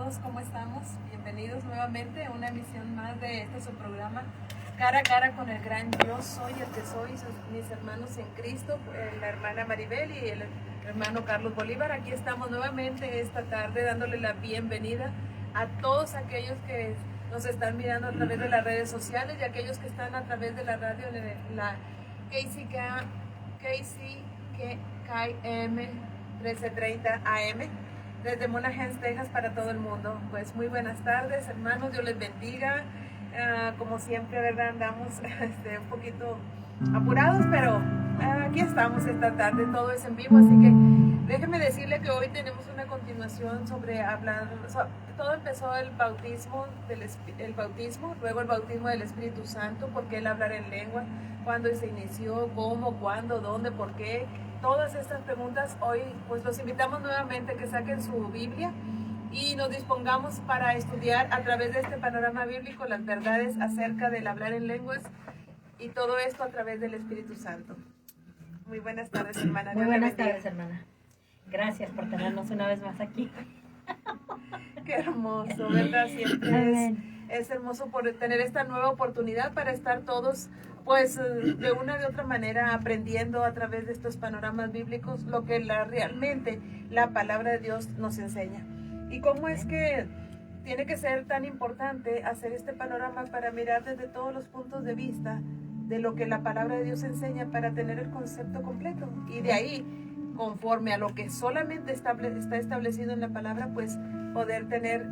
todos, ¿cómo estamos? Bienvenidos nuevamente a una emisión más de su programa Cara a Cara con el Gran Yo Soy el que soy, mis hermanos en Cristo, la hermana Maribel y el hermano Carlos Bolívar. Aquí estamos nuevamente esta tarde dándole la bienvenida a todos aquellos que nos están mirando a través de las redes sociales y aquellos que están a través de la radio en la KCKM 1330 AM. Desde Monahans, Texas, para todo el mundo. Pues muy buenas tardes, hermanos, Dios les bendiga. Como siempre, ¿verdad? Andamos un poquito apurados, pero aquí estamos esta tarde, todo es en vivo, así que déjenme decirle que hoy tenemos una continuación sobre hablar, todo empezó el bautismo, luego el bautismo del Espíritu Santo, por qué el hablar en lengua, cuándo se inició, cómo, cuándo, dónde, por qué. Todas estas preguntas hoy pues los invitamos nuevamente a que saquen su Biblia y nos dispongamos para estudiar a través de este panorama bíblico las verdades acerca del hablar en lenguas y todo esto a través del Espíritu Santo. Muy buenas tardes, hermana. Muy buenas tardes, hermana. Gracias por tenernos una vez más aquí. Qué hermoso, ¿verdad? Siempre es hermoso por tener esta nueva oportunidad para estar todos pues de una de otra manera aprendiendo a través de estos panoramas bíblicos lo que realmente la palabra de Dios nos enseña. Y cómo es que tiene que ser tan importante hacer este panorama para mirar desde todos los puntos de vista de lo que la palabra de Dios enseña para tener el concepto completo. Y de ahí, conforme a lo que solamente está establecido en la palabra, pues poder tener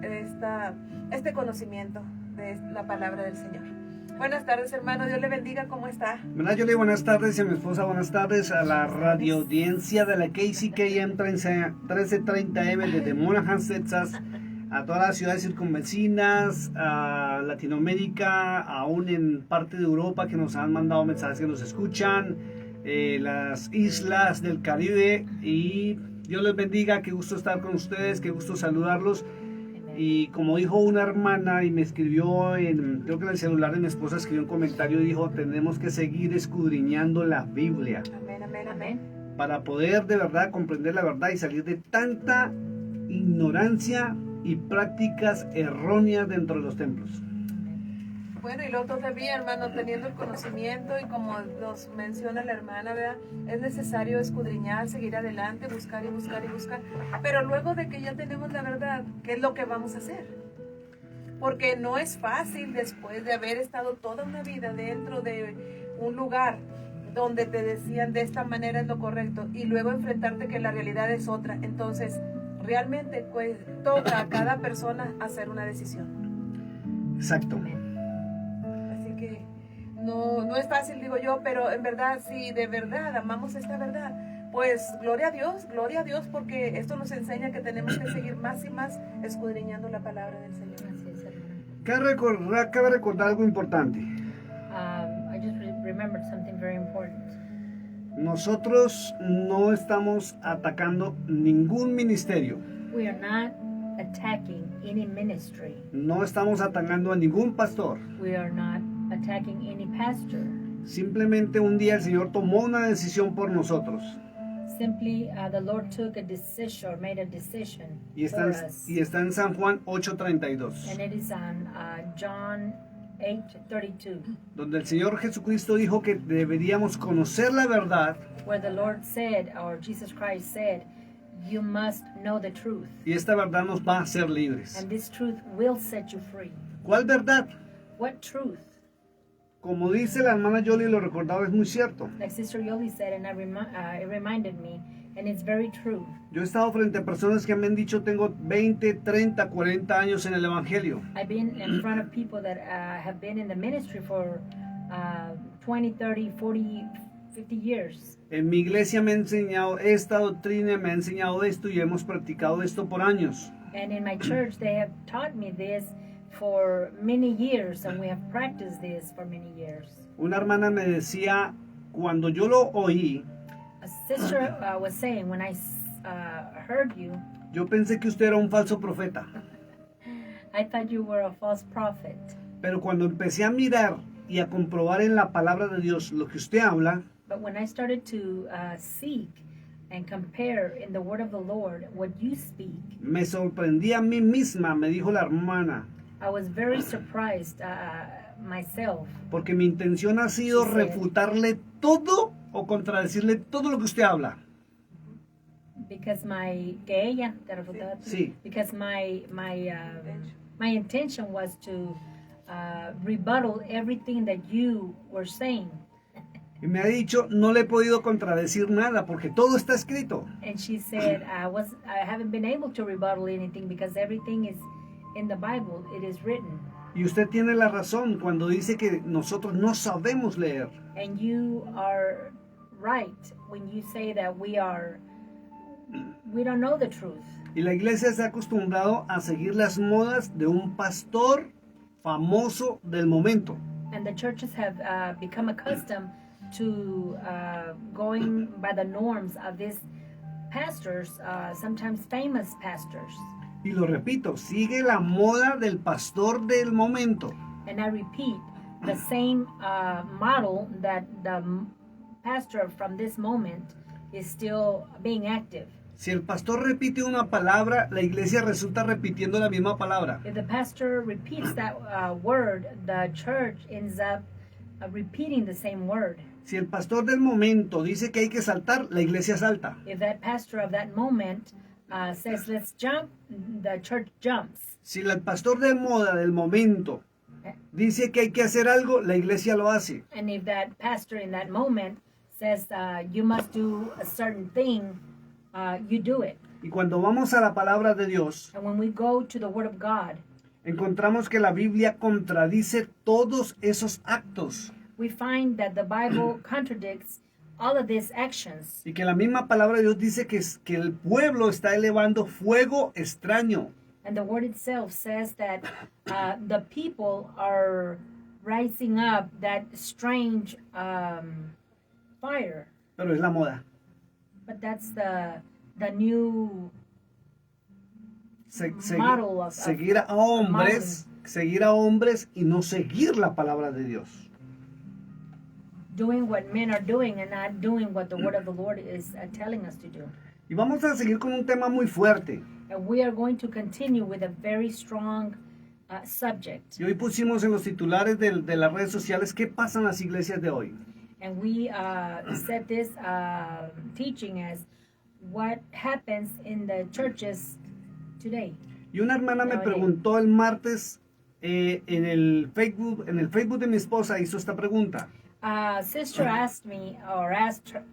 este conocimiento de la palabra del Señor. Buenas tardes, hermano. Dios le bendiga. ¿Cómo está? Bueno, yo le buenas tardes y a mi esposa buenas tardes a la radio audiencia de la KCKM 1330M desde Monahans, Texas, a todas las ciudades circunvecinas, a Latinoamérica, aún en parte de Europa que nos han mandado mensajes que nos escuchan, las islas del Caribe, y Dios les bendiga. Qué gusto estar con ustedes, qué gusto saludarlos. Y como dijo una hermana y me escribió, creo que en el celular de mi esposa escribió un comentario y dijo, tenemos que seguir escudriñando la Biblia. Amén, amén, amén. Para poder de verdad comprender la verdad y salir de tanta ignorancia y prácticas erróneas dentro de los templos. Bueno, y luego todavía, hermano, teniendo el conocimiento y como nos menciona la hermana, ¿verdad? Es necesario escudriñar, seguir adelante, buscar y buscar y buscar. Pero luego de que ya tenemos la verdad, ¿qué es lo que vamos a hacer? Porque no es fácil después de haber estado toda una vida dentro de un lugar donde te decían de esta manera es lo correcto y luego enfrentarte que la realidad es otra. Entonces, realmente pues, toca a cada persona hacer una decisión. Exacto. No es fácil, digo yo, pero en verdad, si de verdad amamos esta verdad, pues gloria a Dios, porque esto nos enseña que tenemos que seguir más y más escudriñando la palabra del Señor. Así es, hermana. Cabe recordar algo importante. I just remembered something very important. Nosotros no estamos atacando ningún ministerio. We are not attacking any ministry. No estamos atacando a ningún pastor. We are not attacking any pastor. Simplemente un día el Señor tomó una decisión por nosotros. Simply the Lord took a decision, made a decision Y for us. está en San Juan 8:32. And it is on John 8:32. Donde el Señor Jesucristo dijo que deberíamos conocer la verdad. Where the Lord said, or Jesus Christ said, you must know the truth. Y esta verdad nos va a hacer libres. And this truth will set you free. ¿Cuál verdad? What truth? Como dice la hermana Yoli, lo recordaba, es muy cierto. Like Sister Yoli said, and it reminded me, and it's very true. Yo he estado frente a personas que me han dicho, tengo 20, 30, 40 años en el Evangelio. I've been in front of people that have been in the ministry for 20, 30, 40, 50 years. En mi iglesia me ha enseñado esta doctrina, me ha enseñado esto y hemos practicado esto por años. And in my church, they have taught me this for many years, and we have practiced this for many years. Una hermana me decía, cuando yo lo oí, A sister was saying, when I heard you, yo pensé que usted era un falso profeta. I thought you were a false prophet. Pero cuando empecé a mirar y a comprobar en la palabra de Dios lo que usted habla, But when I started to seek and compare in the word of the Lord what you speak. Me sorprendí a mí misma, me dijo la hermana, I was very surprised myself, porque mi intención ha sido She said. refutarle todo o contradecirle todo lo que usted habla. because Sí. because my intention was to rebuttal everything that you were saying. Y me ha dicho, no le he podido contradecir nada porque todo está escrito. And she said, I haven't been able to rebuttal anything because everything is in the Bible. It is written. Y usted tiene la razón cuando dice que nosotros no sabemos leer. And you are right when you say that we don't know the truth. Y la iglesia se ha acostumbrado a seguir las modas de un pastor famoso del momento. And the churches have become accustomed to going by the norms of these pastors, sometimes famous pastors. Y lo repito, sigue la moda del pastor del momento. And I repeat, the same model that the pastor from this moment is still being active. Si el pastor repite una palabra, la iglesia resulta repitiendo la misma palabra. If the pastor repeats that word, the church ends up repeating the same word. Si el pastor del momento dice que hay que saltar, la iglesia salta. If that pastor of that moment says, let's jump, the church jumps. Si el pastor de moda del momento dice que hay que hacer algo, la iglesia lo hace. And if that pastor in that moment says, you must do a certain thing, you do it. Y cuando vamos a la palabra de Dios, And when we go to the Word of God, encontramos que la Biblia contradice todos esos actos we find that the Bible contradicts all of these actions. y que la misma palabra de Dios dice que el pueblo está elevando fuego extraño. And the Word itself says that the people are rising up that strange fire. Pero es la moda. But that's the new model of seguir a hombres, y no seguir la palabra de Dios. doing what men are doing and not doing what the Word of the Lord is telling us to do. Y vamos a seguir con un tema muy fuerte. And we are going to continue with a very strong subject. Y hoy pusimos en los titulares de las redes sociales qué pasa en las iglesias de hoy. And we set this teaching as what happens in the churches today. Y una hermana me Nowadays. preguntó el martes en el Facebook de mi esposa, hizo esta pregunta. Sister asked me, or asked her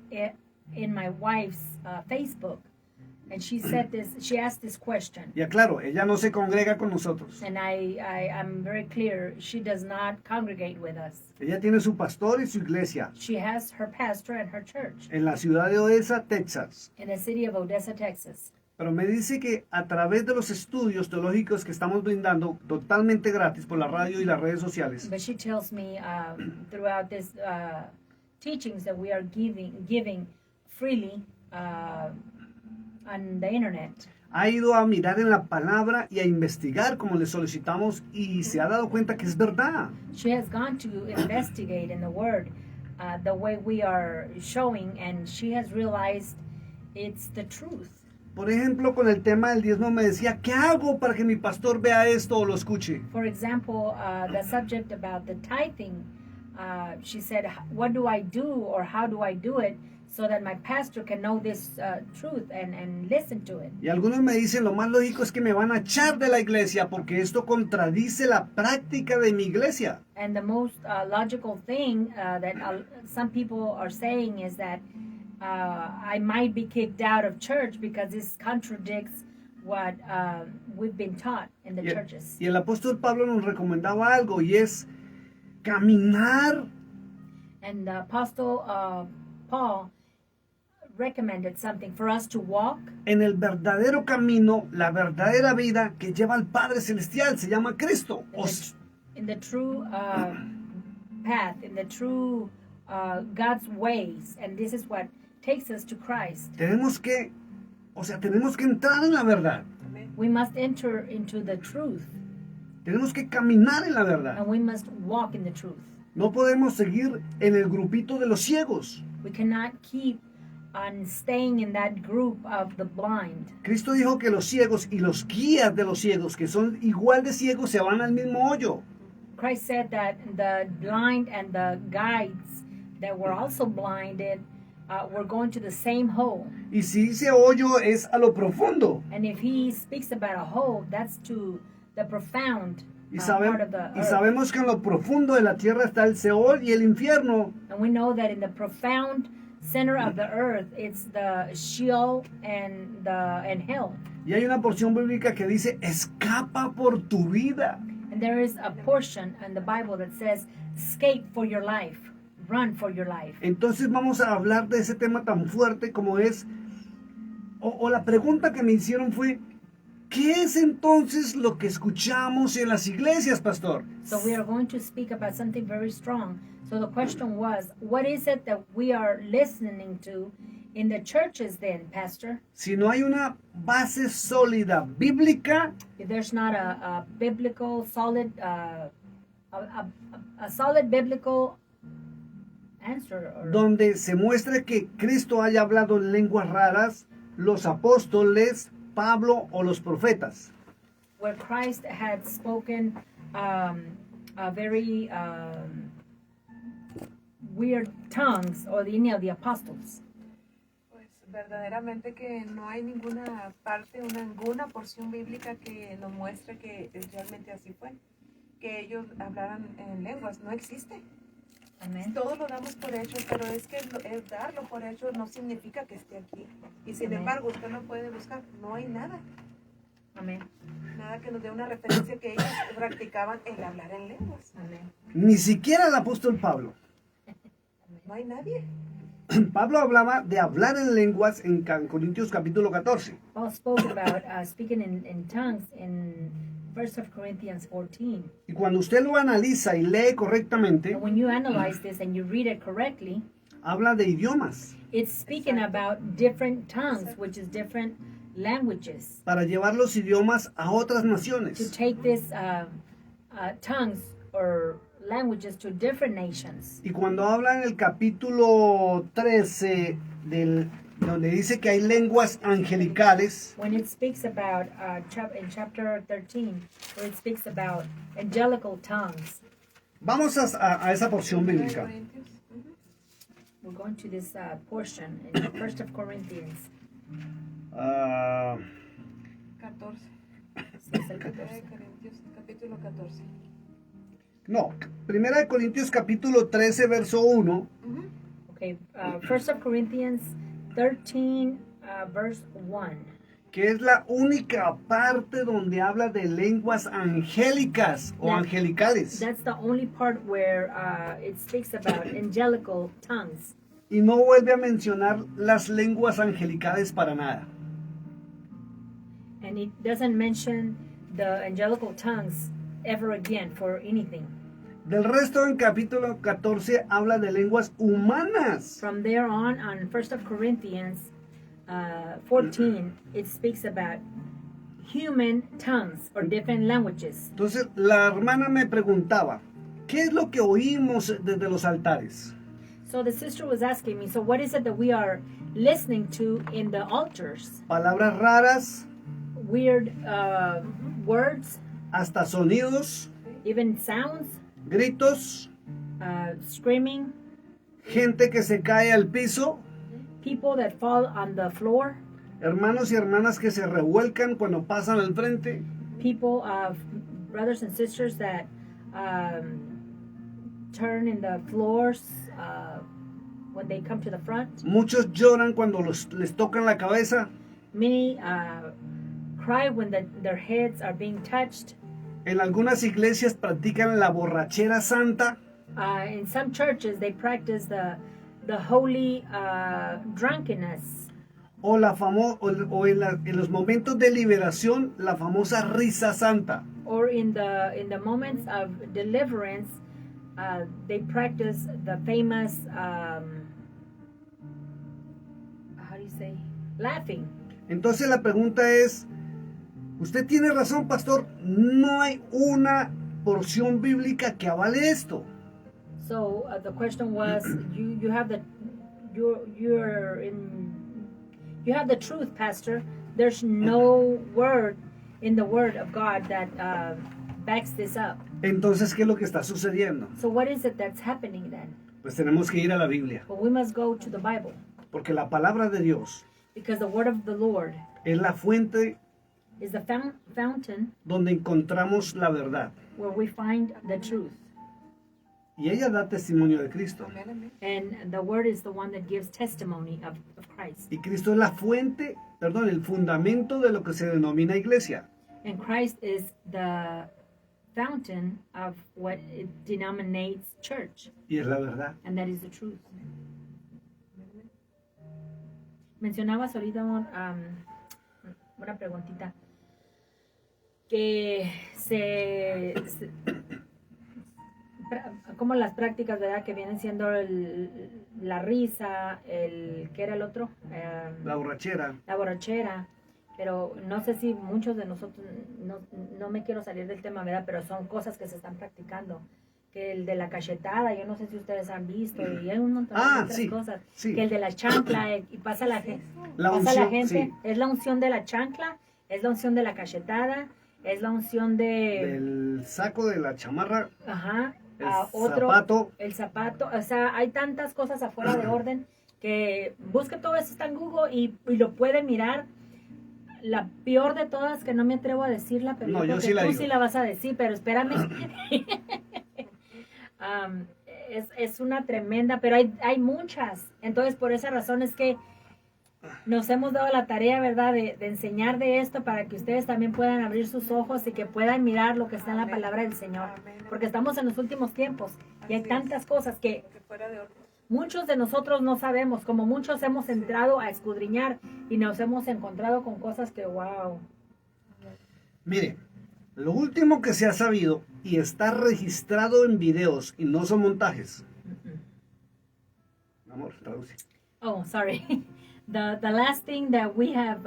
in my wife's Facebook, and she said this. She asked this question, Y aclaro, ella no se congrega con nosotros. and I'm very clear. She does not congregate with us. Ella tiene su pastor y su iglesia She has her pastor and her church en la ciudad de Odessa, Texas. in the city of Odessa, Texas. Pero me dice que a través de los estudios teológicos que estamos brindando totalmente gratis por la radio y las redes sociales, But she tells me throughout this teachings that we are giving freely on the internet. ha ido a mirar en la palabra y a investigar como le solicitamos y se ha dado cuenta que es verdad. She has gone to investigate in the Word the way we are showing, and she has realized it's the truth. Por ejemplo, con el tema del diezmo me decía, ¿qué hago para que mi pastor vea esto o lo escuche? For example, the subject about the tithing, she said, what do I do or how do I do it so that my pastor can know this truth and listen to it? Y algunos me dicen, lo más lógico es que me van a echar de la iglesia porque esto contradice la práctica de mi iglesia. And the most logical thing that some people are saying is that I might be kicked out of church because this contradicts what we've been taught in the churches. Y el apóstol Pablo nos recomendaba algo y es caminar And the Apostle Paul recommended something for us to walk en el verdadero camino, la verdadera vida que lleva al Padre Celestial, se llama Cristo. in the true path, in the true God's ways, and this is what takes us to Christ. Tenemos que entrar en la verdad. We must enter into the truth, Tenemos que caminar en la verdad. and we must walk in the truth. No podemos seguir en el grupito de los ciegos. We cannot keep on staying in that group of the blind. Cristo dijo que los ciegos y los guías de los ciegos, que son igual de ciegos, se van al mismo hoyo. Christ said that the blind and the guides that were also blinded were going to the same hole. Y si dice hoyo es a lo profundo. And if he speaks about a hole, that's to the profound Y, part of the y earth. sabemos que en lo profundo de la tierra está el Seol y el infierno. And we know that in the profound center of the earth, it's the Sheol and hell. Y hay una porción bíblica que dice, escapa por tu vida. And there is a portion in the Bible that says, escape for your life, run for your life. Entonces vamos a hablar de ese tema tan fuerte como es, o la pregunta que me hicieron fue, ¿qué es entonces lo que escuchamos en las iglesias, pastor? So we are going to speak about something very strong. So the question was, what is it that we are listening to in the churches then, Pastor? Si no hay una base sólida bíblica, If there's not a biblical, solid, a solid biblical answer, or donde se muestre que Cristo haya hablado en lenguas raras, los apóstoles, Pablo o los profetas. where Christ had spoken a very weird tongues, or any of the apostles. Pues verdaderamente que no hay ninguna parte, ninguna porción bíblica que nos muestre que realmente así fue. Que ellos hablaran en lenguas, no existe. Amen. Todo lo damos por hecho, pero es que el darlo por hecho no significa que esté aquí. Y sin Amén. embargo, usted lo puede buscar. No hay nada. Amen. Nada que nos dé una referencia que ellos practicaban el hablar en lenguas. Amen. Ni siquiera el apóstol Pablo. No hay nadie. Pablo hablaba de hablar en lenguas en Corintios capítulo 14. Paul spoke about speaking in tongues in 1 Corinthians 14. Y cuando usted lo analiza y lee correctamente, And when you analyze this and you read it correctly, habla de idiomas it's speaking about different tongues, which is different languages. para llevar los idiomas a otras To naciones. take this tongues or languages to different nations. Y cuando habla en el capítulo 13 donde dice que hay lenguas angelicales, When it speaks about in chapter 13, where it speaks about angelical tongues, vamos a esa porción bíblica. Corintios. Ujú. we're going to this portion in 1 Corinthians. Ah, 14. Sí, es el Primera 14. de Corintios, capítulo 14. no, Primera de Corintios capítulo 13, verso 1. Ujú. Okay, 1 Corinthians 13, verse 1. Que es la única parte donde habla de lenguas angélicas o That- angelicales. That's the only part where it speaks about angelical tongues. Y no vuelve a mencionar las lenguas angelicales para nada. And it doesn't mention the angelical tongues ever again for anything. Del resto, en capítulo 14 habla de lenguas humanas. From there on 1 Corinthians 14, it speaks about human tongues or different languages. Entonces, la hermana me preguntaba, ¿qué es lo que oímos desde los altares? So the sister was asking me, so what is it that we are listening to in the altars? Palabras raras, Weird words, hasta sonidos, even sounds, gritos, screaming, gente que se cae al piso, people that fall on the floor, hermanos y hermanas que se revuelcan cuando pasan al frente, people of brothers and sisters that turn in the floors when they come to the front. muchos lloran cuando les tocan la cabeza. Many cry when their heads are being touched. En algunas iglesias practican la borrachera santa. In some churches, they practice the holy drunkenness, O, en los momentos de liberación, la famosa risa santa. or in the moments of deliverance, they practice the famous how do you say, laughing. Entonces la pregunta es, usted tiene razón, pastor, no hay una porción bíblica que avale esto. So the question was, you have you're in You have the truth, Pastor. There's no word in the Word of God that backs this up. Entonces, ¿qué es lo que está sucediendo? So what is it that's happening then? Pues tenemos que ir a la Biblia, Well, we must go to the Bible porque la palabra de Dios because the Word of the Lord es la fuente is the fountain donde encontramos la verdad. where we find the truth. Y ella da testimonio de Cristo. Amén, amén. And the Word is the one that gives testimony of Christ. Y Cristo es la fuente, perdón, el fundamento de lo que se denomina iglesia. And Christ is the fountain of what it denominates church. Y es la verdad. And that is the truth. Mencionabas ahorita una preguntita que como las prácticas, ¿verdad? Que vienen siendo la risa, ¿qué era el otro? La borrachera. La borrachera. Pero no sé si muchos de nosotros, no me quiero salir del tema, ¿verdad? Pero son cosas que se están practicando. Que el de la cachetada, yo no sé si ustedes han visto, y hay un montón de otras sí, cosas. sí. Que el de la chancla, y pasa la gente. La Pasa unción, la gente, sí. es la unción de la chancla, es la unción de la cachetada, es la unción Del saco, de la chamarra, ajá, el otro, zapato. el zapato, o sea, hay tantas cosas afuera de orden que busque todo eso, está en Google y lo puede mirar. La peor de todas, que no me atrevo a decirla, pero No, yo creo yo que sí la tú digo. sí la vas a decir, pero espérame. Es una tremenda, pero hay muchas. Entonces, por esa razón es que nos hemos dado la tarea, ¿verdad?, de enseñar de esto para que ustedes también puedan abrir sus ojos y que puedan mirar lo que está en la Amén. palabra del Señor. Amén. Porque estamos en los últimos tiempos y hay Así es. tantas cosas que Que fuera de orden. muchos de nosotros no sabemos, como muchos hemos entrado a escudriñar y nos hemos encontrado con cosas que, wow. Mire, lo último que se ha sabido y está registrado en videos y no son montajes. Amor, traduce. Oh, sorry. The last thing that we have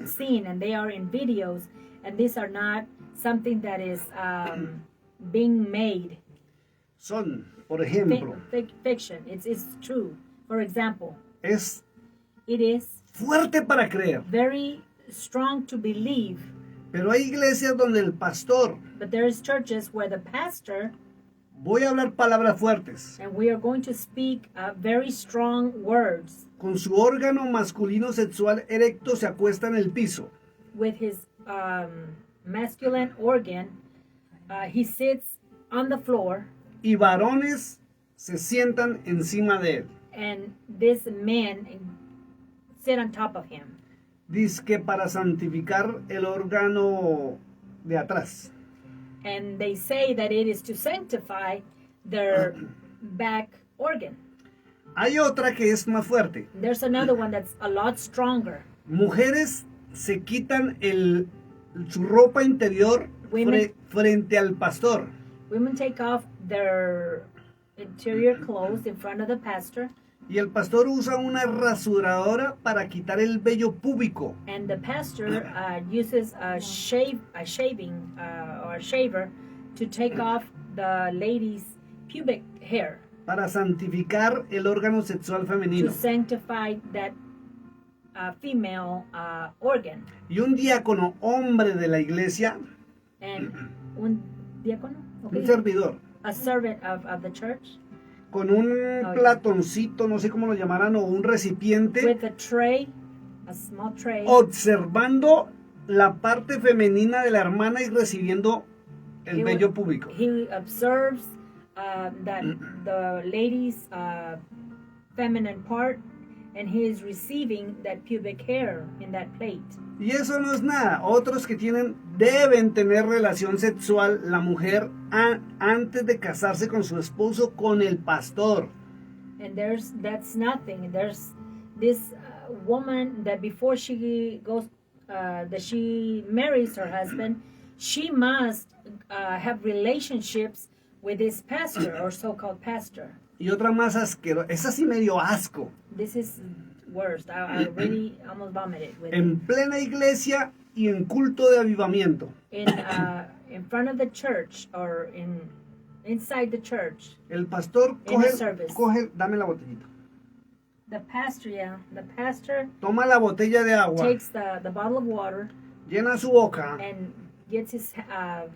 seen, and they are in videos, and these are not something that is being made. Son, por ejemplo, Fiction. It's true. For example, es it is fuerte para creer, very strong to believe, pero hay iglesias donde el pastor, but there is churches where the pastor, voy a hablar palabras fuertes, and we are going to speak very strong words, con su órgano masculino sexual erecto se acuesta en el piso. with his masculine organ, he sits on the floor, Y varones se sientan encima de él. and this man sit on top of him. Dice que para santificar el órgano de atrás. And they say that it is to sanctify their back organ. Hay otra que es más fuerte. There's another one that's a lot stronger. Mujeres se quitan su ropa interior Women- frente al pastor. Women take off their interior clothes in front of the pastor, Y el pastor usa una rasuradora para quitar el vello púbico. and the pastor uses a shaving or a shaver to take off the lady's pubic hair Para santificar el órgano sexual to femenino. sanctify that female organ. Y un diácono, hombre de la iglesia, And un diácono, un okay, servidor, a servant of the church, con un yeah. platoncito, no sé cómo lo llamarán, o un recipiente, with a tray, a small tray, observando la parte femenina de la hermana y recibiendo el He vello would- púbico. he observes that the lady's feminine part, and he is receiving that pubic hair in that plate. Y eso no es nada. Otros que deben tener relación sexual la mujer antes de casarse con su esposo, con el pastor. And that's nothing. There's this woman that before she goes, that she marries her husband, she must have relationships with this pastor or so-called pastor. Y otra más asquerosa, es así medio asco. This is worst. I really almost vomited with it. En plena iglesia y en culto de avivamiento. In front of the church or inside the church. El pastor In a service. dame la botellita. The pastor toma la botella de agua, takes the bottle of water llena su boca and gets his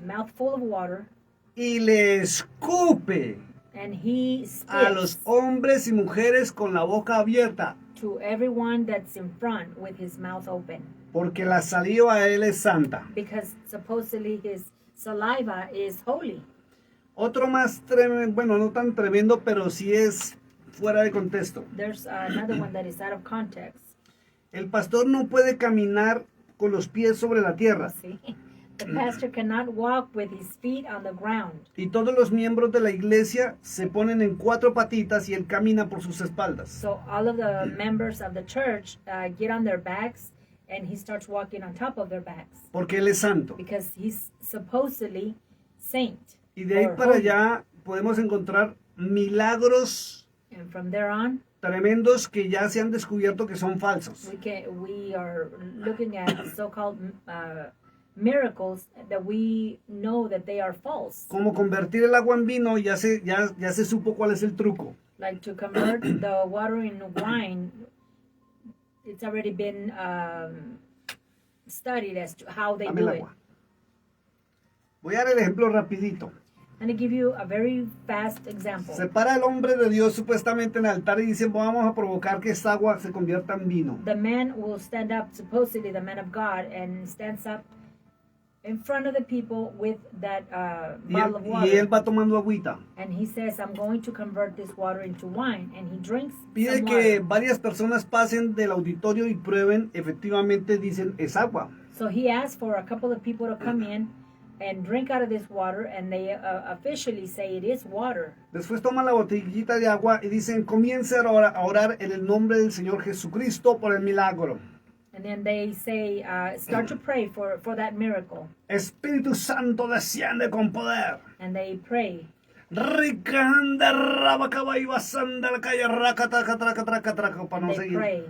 mouth full of water, y le escupe and he a los spits hombres y mujeres con la boca abierta, to everyone that's in front with his mouth open, porque la saliva de él es santa. because supposedly his saliva is holy. Otro más tremendo, bueno, no tan tremendo, pero sí es fuera de contexto. There's another one that is out of context. El pastor no puede caminar con los pies sobre la tierra See, the pastor cannot walk with his feet on the ground. y todos los miembros de la iglesia se ponen en 4 patitas y él camina por sus espaldas. So all of the members of the church get on their backs, and he starts walking on top of their backs Porque él es santo. because he's supposedly saint. Y de ahí or para holy. allá podemos encontrar milagros And from there on, tremendos que ya se han descubierto que son falsos. we are looking at so-called miracles that we know that they are false. Como convertir el agua en vino, ya se supo cuál es el truco. Like to convert the water in wine, it's already been studied as to how they Dame el do it. agua. Voy a dar el ejemplo rapidito. I'm going to give you a very fast example. Se para el hombre de Dios supuestamente en el altar y dice, vamos a provocar que esta agua se convierta en vino. The man will stand up, supposedly the man of God, and stands up in front of the people with that bottle of Y él water. va tomando agüita. And he says, I'm going to convert this water into wine. And he drinks Pide some que water. varias personas pasen del auditorio y prueben, efectivamente dicen, es agua. So he asked for a couple of people to come in and drink out of this water, and they officially say it is water. Después toman la botellita de agua y dicen, comience a orar en el nombre del Señor Jesucristo por el milagro. And then they say, start to pray for that miracle. Espíritu Santo desciende con poder. And they pray. Ricanda rabacabaiba sanda la calle raca para no They seguir. pray.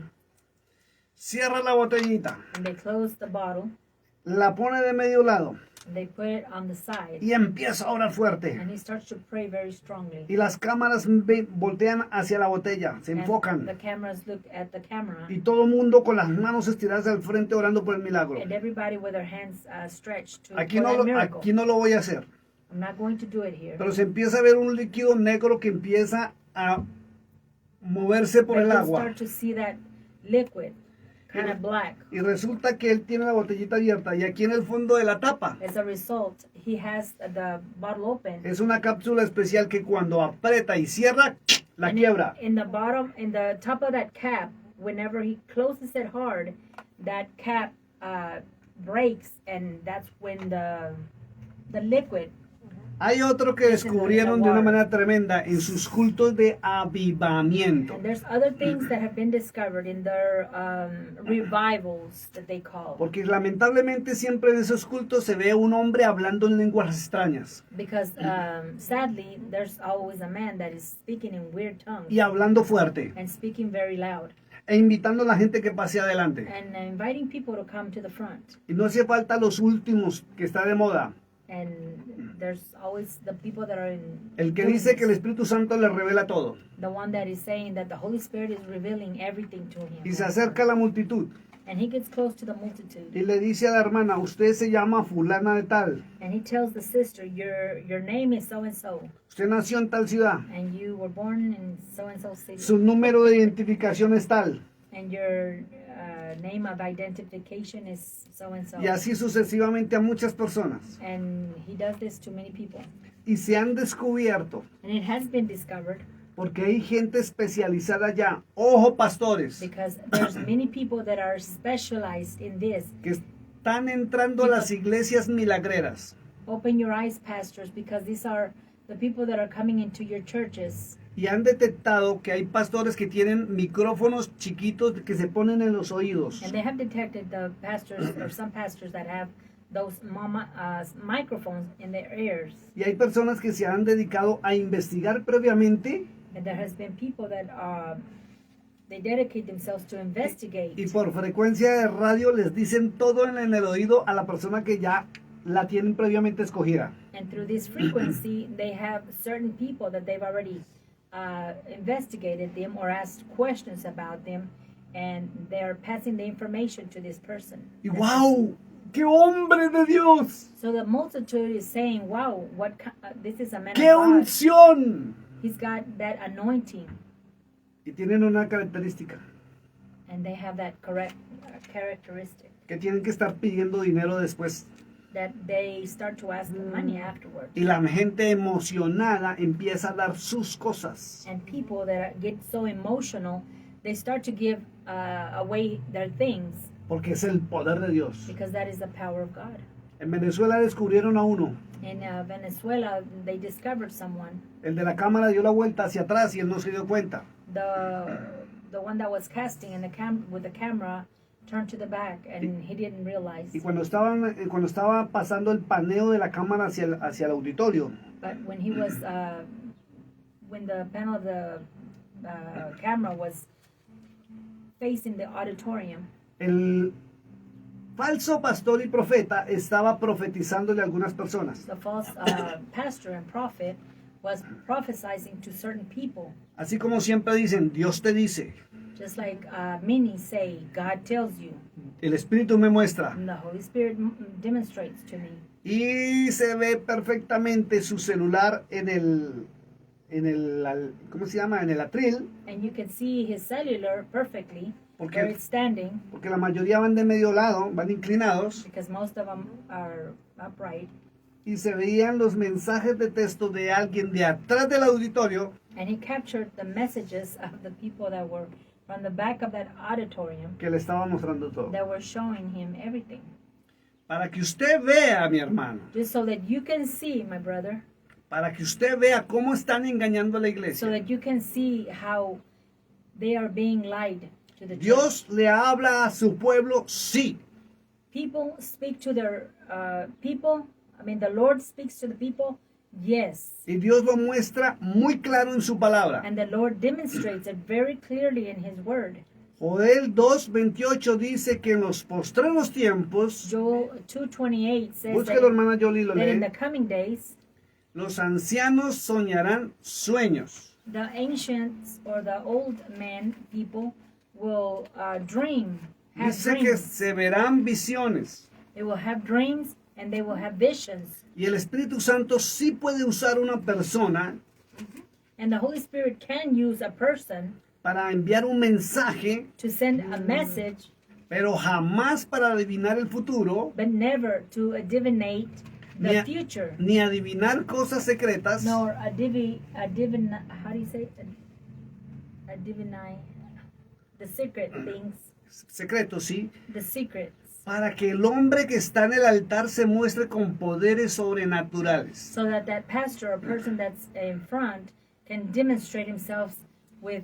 Cierra la botellita, And they close the bottle. la pone de medio lado And they put it on the side. y empieza a orar fuerte. And he starts to pray very strongly. Y las cámaras voltean hacia la botella, se And enfocan. the cameras look at the camera. Y todo el mundo con las manos estiradas al frente orando por el milagro. And everybody with their hands stretched to Aquí for no, that miracle. aquí no lo voy a hacer. I'm not going to do it here. Pero se empieza a ver un líquido negro que empieza a moverse por But el you agua. start to see that liquid, kind of black. Y resulta que él tiene la botellita abierta y aquí en el fondo de la tapa As a result, he has the bottle open. es una cápsula especial que cuando aprieta y cierra, la And quiebra. in the bottom, in the top of that cap, whenever he closes it hard, that cap breaks, and that's when the liquid. Hay otro que descubrieron de una manera tremenda en sus cultos de avivamiento. And there's other things that have been discovered in their revivals that they call. Porque lamentablemente siempre en esos cultos se ve un hombre hablando en lenguas extrañas Because sadly, there's always a man that is speaking in weird tongues y hablando fuerte and speaking very loud e invitando a la gente que pase adelante. and inviting people to come to the front. Y no hace falta los últimos que está de moda. And there's always the people that are in. El que doing dice que el this. Espíritu Santo le revela todo. The one that is saying that the Holy Spirit is revealing everything to him. Y se acerca a la multitud And he gets close to the multitude. y le dice a la hermana, usted se llama fulana de tal. And he tells the sister, your name is so and so, Usted nació en tal ciudad. and you were born in so and so city, Su número de identificación es tal. and your name of identification is so and so. Y así sucesivamente a muchas personas. And he does this to many people. Y se han descubierto, And it has been discovered porque hay gente especializada ya. Ojo, pastores, because there's many people that are specialized in this. que están entrando a las iglesias milagreras. Open your eyes, pastors, because these are the people that are coming into your churches. Y han detectado que hay pastores que tienen micrófonos chiquitos que se ponen en los oídos. And they have detected the pastors or some pastors that have those microphones in their ears. Y hay personas que se han dedicado a investigar previamente And there has been people that they dedicate themselves to investigate. y por frecuencia de radio les dicen todo en el oído a la persona que ya la tienen previamente escogida. And through this frequency, they have certain people that they've already investigated them or asked questions about them, and they're passing the information to this person. Y wow, qué hombre de Dios, So the multitude is saying, "Wow, this is a man qué of God. unción. He's got that anointing, Y tienen una característica, and they have that correct characteristic que tienen que estar pidiendo dinero después. that they start to ask the money afterward." Y la gente emocionada empieza a dar sus cosas. And people that get so emotional, they start to give away their things Porque es el poder de Dios. because that is the power of God. En Venezuela descubrieron a uno. In Venezuela, they discovered someone, El de la cámara dio la vuelta hacia atrás y él no se dio cuenta. the one that was casting in with the camera turned to the back, and he didn't realize. Y cuando estaba pasando el paneo de la cámara hacia el auditorio, But when he was, when the panel of the camera was facing the auditorium, el falso pastor y profeta estaba profetizándole a algunas personas. the false pastor and prophet was prophesying to certain people, Así como siempre dicen, Dios te dice, just like many say, God tells you, el Espíritu me muestra. and the Holy Spirit demonstrates to me. Y se ve perfectamente su celular ¿cómo se llama? En el atril, And you can see his cellular perfectly Porque- where it's standing, porque la mayoría van de medio lado, van inclinados, because most of them are upright. y se veían los mensajes de texto de alguien de atrás del auditorio And he captured the messages of the people that were from the back of that auditorium que le estaba mostrando todo. that were showing him everything. Para que usted vea, mi hermano, Just so that you can see, my brother, para que usted vea cómo están engañando a la so iglesia. that you can see how they are being lied to the church. Dios le habla a su pueblo, sí. People speak to their people. I mean, the Lord speaks to the people, yes. Y Dios lo muestra muy claro en su palabra. And the Lord demonstrates it very clearly in his word. Joel 2:28 dice que en los postreros tiempos, Joel 2:28 says búsquelo hermana Yoli, lo that in lee, the coming days, los ancianos soñarán sueños. the ancients or the old men people will dream, have Dice que dreams. se verán visiones. They will have dreams and they will have visions. Y el Espíritu Santo sí puede usar una persona And the Holy Spirit can use a person para enviar un mensaje, to send a message, pero jamás para adivinar el futuro, but never to divinate Ni the a- future, ni adivinar cosas secretas, nor how do you say it? A divine, the secret things, secretos, sí, the secrets, para que el hombre que está en el altar se muestre con poderes sobrenaturales. so that that pastor or person that's in front can demonstrate himself with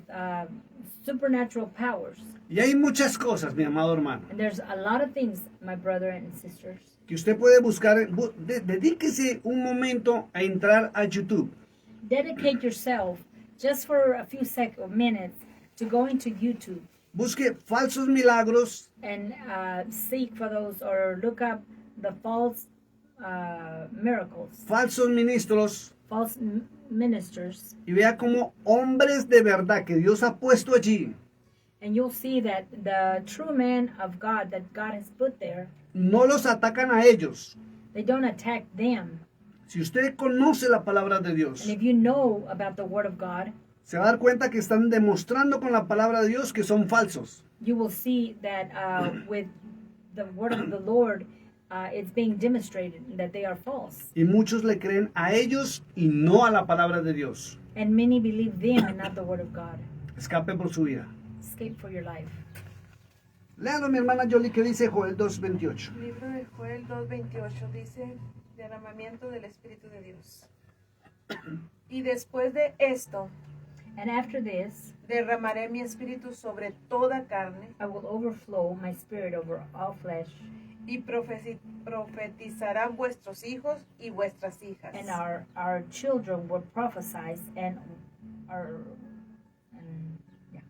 supernatural powers. Y hay muchas cosas, mi amado hermano, And there's a lot of things, my brother and sisters, que usted puede buscar. Dedíquese un momento a entrar a YouTube. dedicate yourself just for a few minutes to go into YouTube Busque falsos milagros, and seek for those or look up the false miracles, falsos ministros, false ministers, y vea como hombres de verdad que Dios ha puesto allí and you'll see that the true men of God that God has put there, no los atacan a ellos. they don't attack them. Si usted conoce la palabra de Dios, And if you know about the Word of God, se va a dar cuenta que están demostrando con la palabra de Dios que son falsos. you will see that with the Word of the Lord, it's being demonstrated that they are false. Y muchos le creen a ellos y no a la palabra de Dios. And many believe them and not the Word of God. Escape por su vida. Escape for your life. Léalo, mi hermana Yoli, que dice Joel 2:28. Libro de Joel 2:28 dice, derramamiento del Espíritu de Dios. Y después de esto, And after this, derramaré mi espíritu sobre toda carne I will overflow my spirit over all flesh, y profetizarán vuestros hijos y vuestras hijas. and our children will prophesy, and our yeah,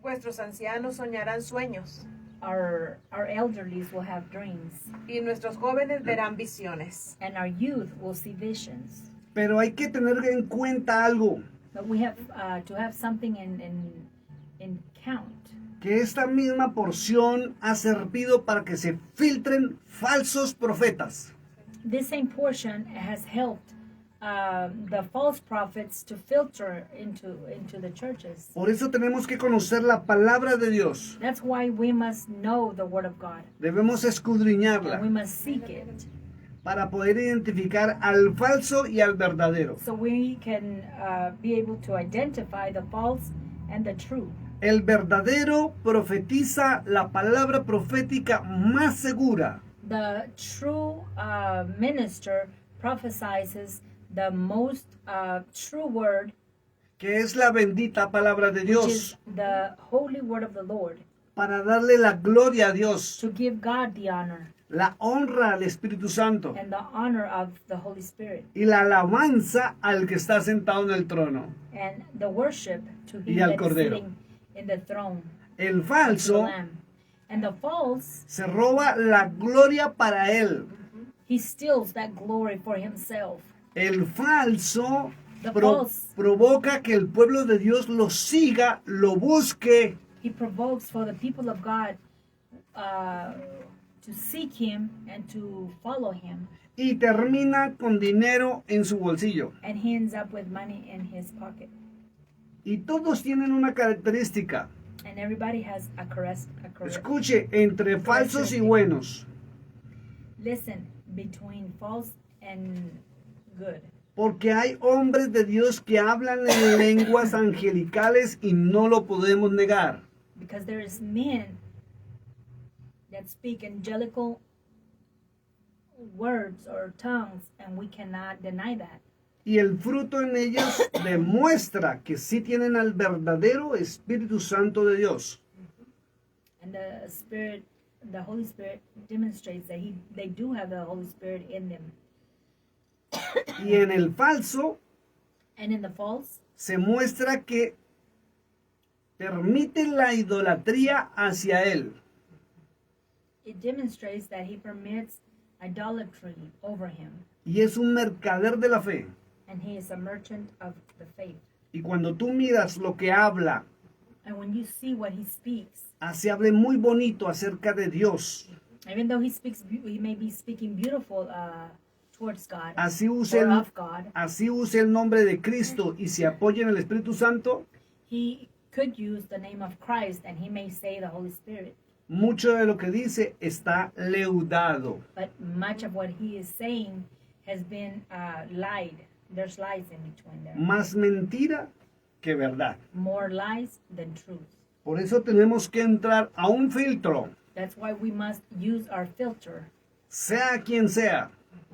Vuestros ancianos soñarán sueños our elderlies will have dreams, y nuestros jóvenes verán visiones. and our youth will see visions. Pero hay que tener en cuenta algo. But we have to have something in count. Que esta misma porción ha servido para que se filtren falsos profetas. This same portion has helped the false prophets to filter into the churches. Por eso tenemos que conocer la palabra de Dios. That's why we must know the Word of God. Debemos And we escudriñarla must seek it para poder identificar al falso y al verdadero. so we can be able to identify the false and the true. El verdadero profetiza la palabra profética más segura. The true minister prophesizes the most true word, Que es la bendita palabra de which Dios. is the holy word of the Lord, Para darle la gloria a Dios. to give God the honor La honra al Espíritu Santo. and the honor of the Holy Spirit, Y la alabanza al que está sentado en el trono. and the worship to Y Him al that is Cordero. sitting in the throne, El to the falso Lamb. And the false, se roba la gloria para él. he steals that glory for himself. El falso The false. provoca que el pueblo de Dios lo siga, lo busque He provokes for the people of God to seek Him and to follow Him, y termina con dinero en su bolsillo. and he ends up with money in his pocket. Y todos tienen una característica. And everybody has a correct. Escuche, entre falsos y buenos. Listen, between false and good. Porque hay hombres de Dios que hablan en lenguas angelicales y no lo podemos negar. Because there is men that speak angelical words or tongues, and we cannot deny that. Y el fruto en ellos demuestra que sí tienen al verdadero Espíritu Santo de Dios. And the Spirit, the Holy Spirit demonstrates that they do have the Holy Spirit in them. Y en el falso And in the false, se muestra que permite la idolatría hacia él. it demonstrates that he permits idolatry over him, Y es un mercader de la fe. and he is a merchant of the faith. Y cuando tú miras lo que habla, And when you see what he speaks, así hable muy bonito acerca de Dios. even though he may be speaking beautiful towards God Así use, or el, of God, así use el nombre de Cristo y se apoya en el Espíritu Santo, he could use the name of Christ and he may say the Holy Spirit. mucho de lo que dice está leudado. But much of what he is saying has been lied. There's lies in between there. Más mentira que verdad. More lies than truth. Por eso tenemos que entrar a un filtro, That's why we must use our filter, sea quien sea,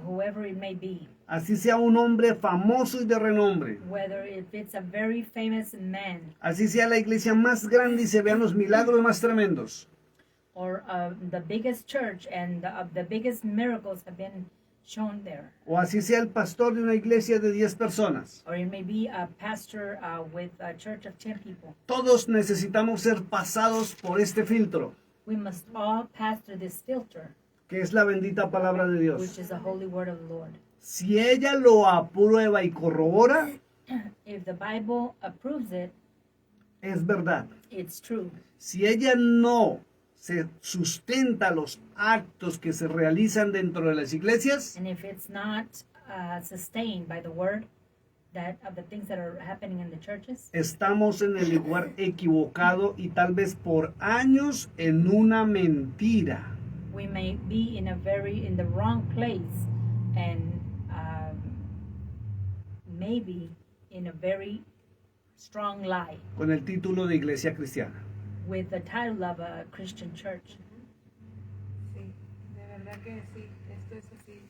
whoever it may be. así sea un hombre famoso y de renombre, Whether if it's a very famous man así sea la iglesia más grande y se vean los milagros más tremendos, or the biggest church and the biggest miracles have been shown there. o así sea el pastor de una iglesia de 10 personas. Or it may be a pastor with a church of 10 people. Todos necesitamos ser pasados por este filtro, We must all pass through this filter, que es la bendita palabra de which Dios. is the holy word of the Lord. Si ella lo aprueba y corrobora, If the Bible approves it, es verdad. it's true. Si ella no se sustenta los actos que se realizan dentro de las iglesias, And if it's not sustained by the word that of the things that are happening in the churches, estamos en el lugar equivocado y tal vez por años en una mentira. we may be in the wrong place, and maybe in a very strong lie Con el título de iglesia cristiana. with the title of a Christian church. Sí, de verdad que sí, esto es así.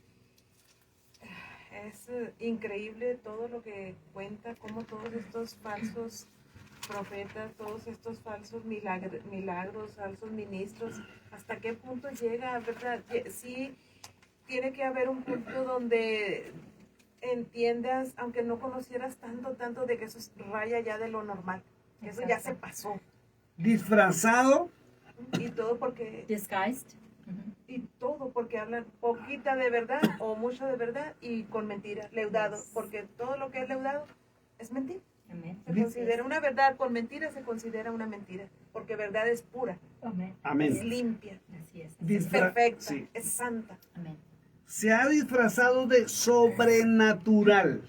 Es increíble todo lo que cuenta, cómo todos estos falsos profetas, todos estos falsos milagros, falsos ministros, hasta qué punto llega, ¿verdad? Sí, tiene que haber un punto donde entiendas, aunque no conocieras tanto de que eso raya ya de lo normal, que eso ya se pasó. Disfrazado Y todo porque Disguised. y todo porque hablan poquita de verdad o mucho de verdad y con mentira, leudado, porque todo lo que es leudado es mentira. Amen. Se considera una verdad, con mentira se considera una mentira, porque verdad es pura, Amen. es Amén. limpia, Así es. es Disfra- perfecta, sí. es santa. Amen. Se ha disfrazado de sobrenatural.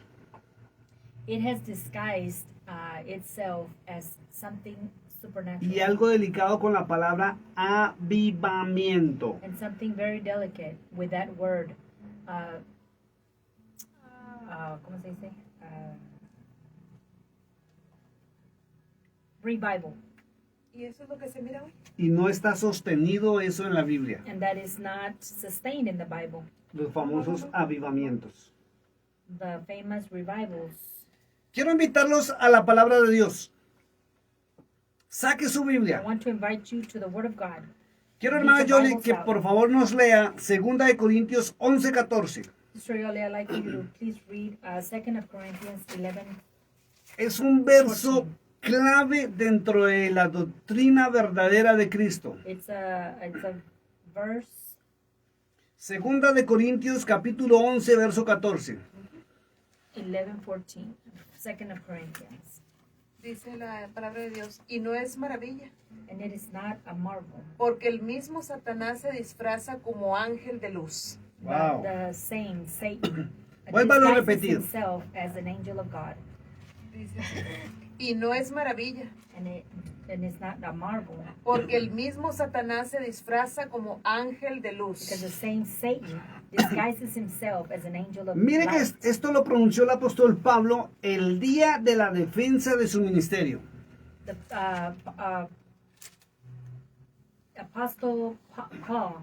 It has disguised itself as something supernatural. Y algo delicado con la palabra avivamiento. And something very delicate with that word. ¿Cómo se dice? Revival. Y eso es lo que se mira hoy. Y no está sostenido eso en la Biblia. And that is not sustained in the Bible. Los famosos avivamientos. The famous revivals. Quiero invitarlos a la palabra de Dios. Saque su I Biblia. want to invite you to the Word of God. Quiero, hermana Yoli, que por favor nos lea 2 de Corintios 11:14. Sister Yoli, I'd like you to please read 2 Corinthians 11. Es un verso clave dentro de la doctrina verdadera de Cristo. It's a verse. 2 de Corintios capítulo 11, verso 14. 11:14. 2 Corinthians. Dice la palabra de Dios, y no es maravilla, And it is not a marvel. porque el mismo Satanás se disfraza como ángel de luz. Wow. The same Satan Vuélvalo a disguises repetir. himself as an angel of God. Dice, y no es maravilla, And it's not a marvel. porque el mismo Satanás se disfraza como ángel de Because the luz. same Satan disguises himself as an angel of Mire que light. esto lo pronunció el apóstol Pablo el día de la defensa de su ministerio. The Apostle Paul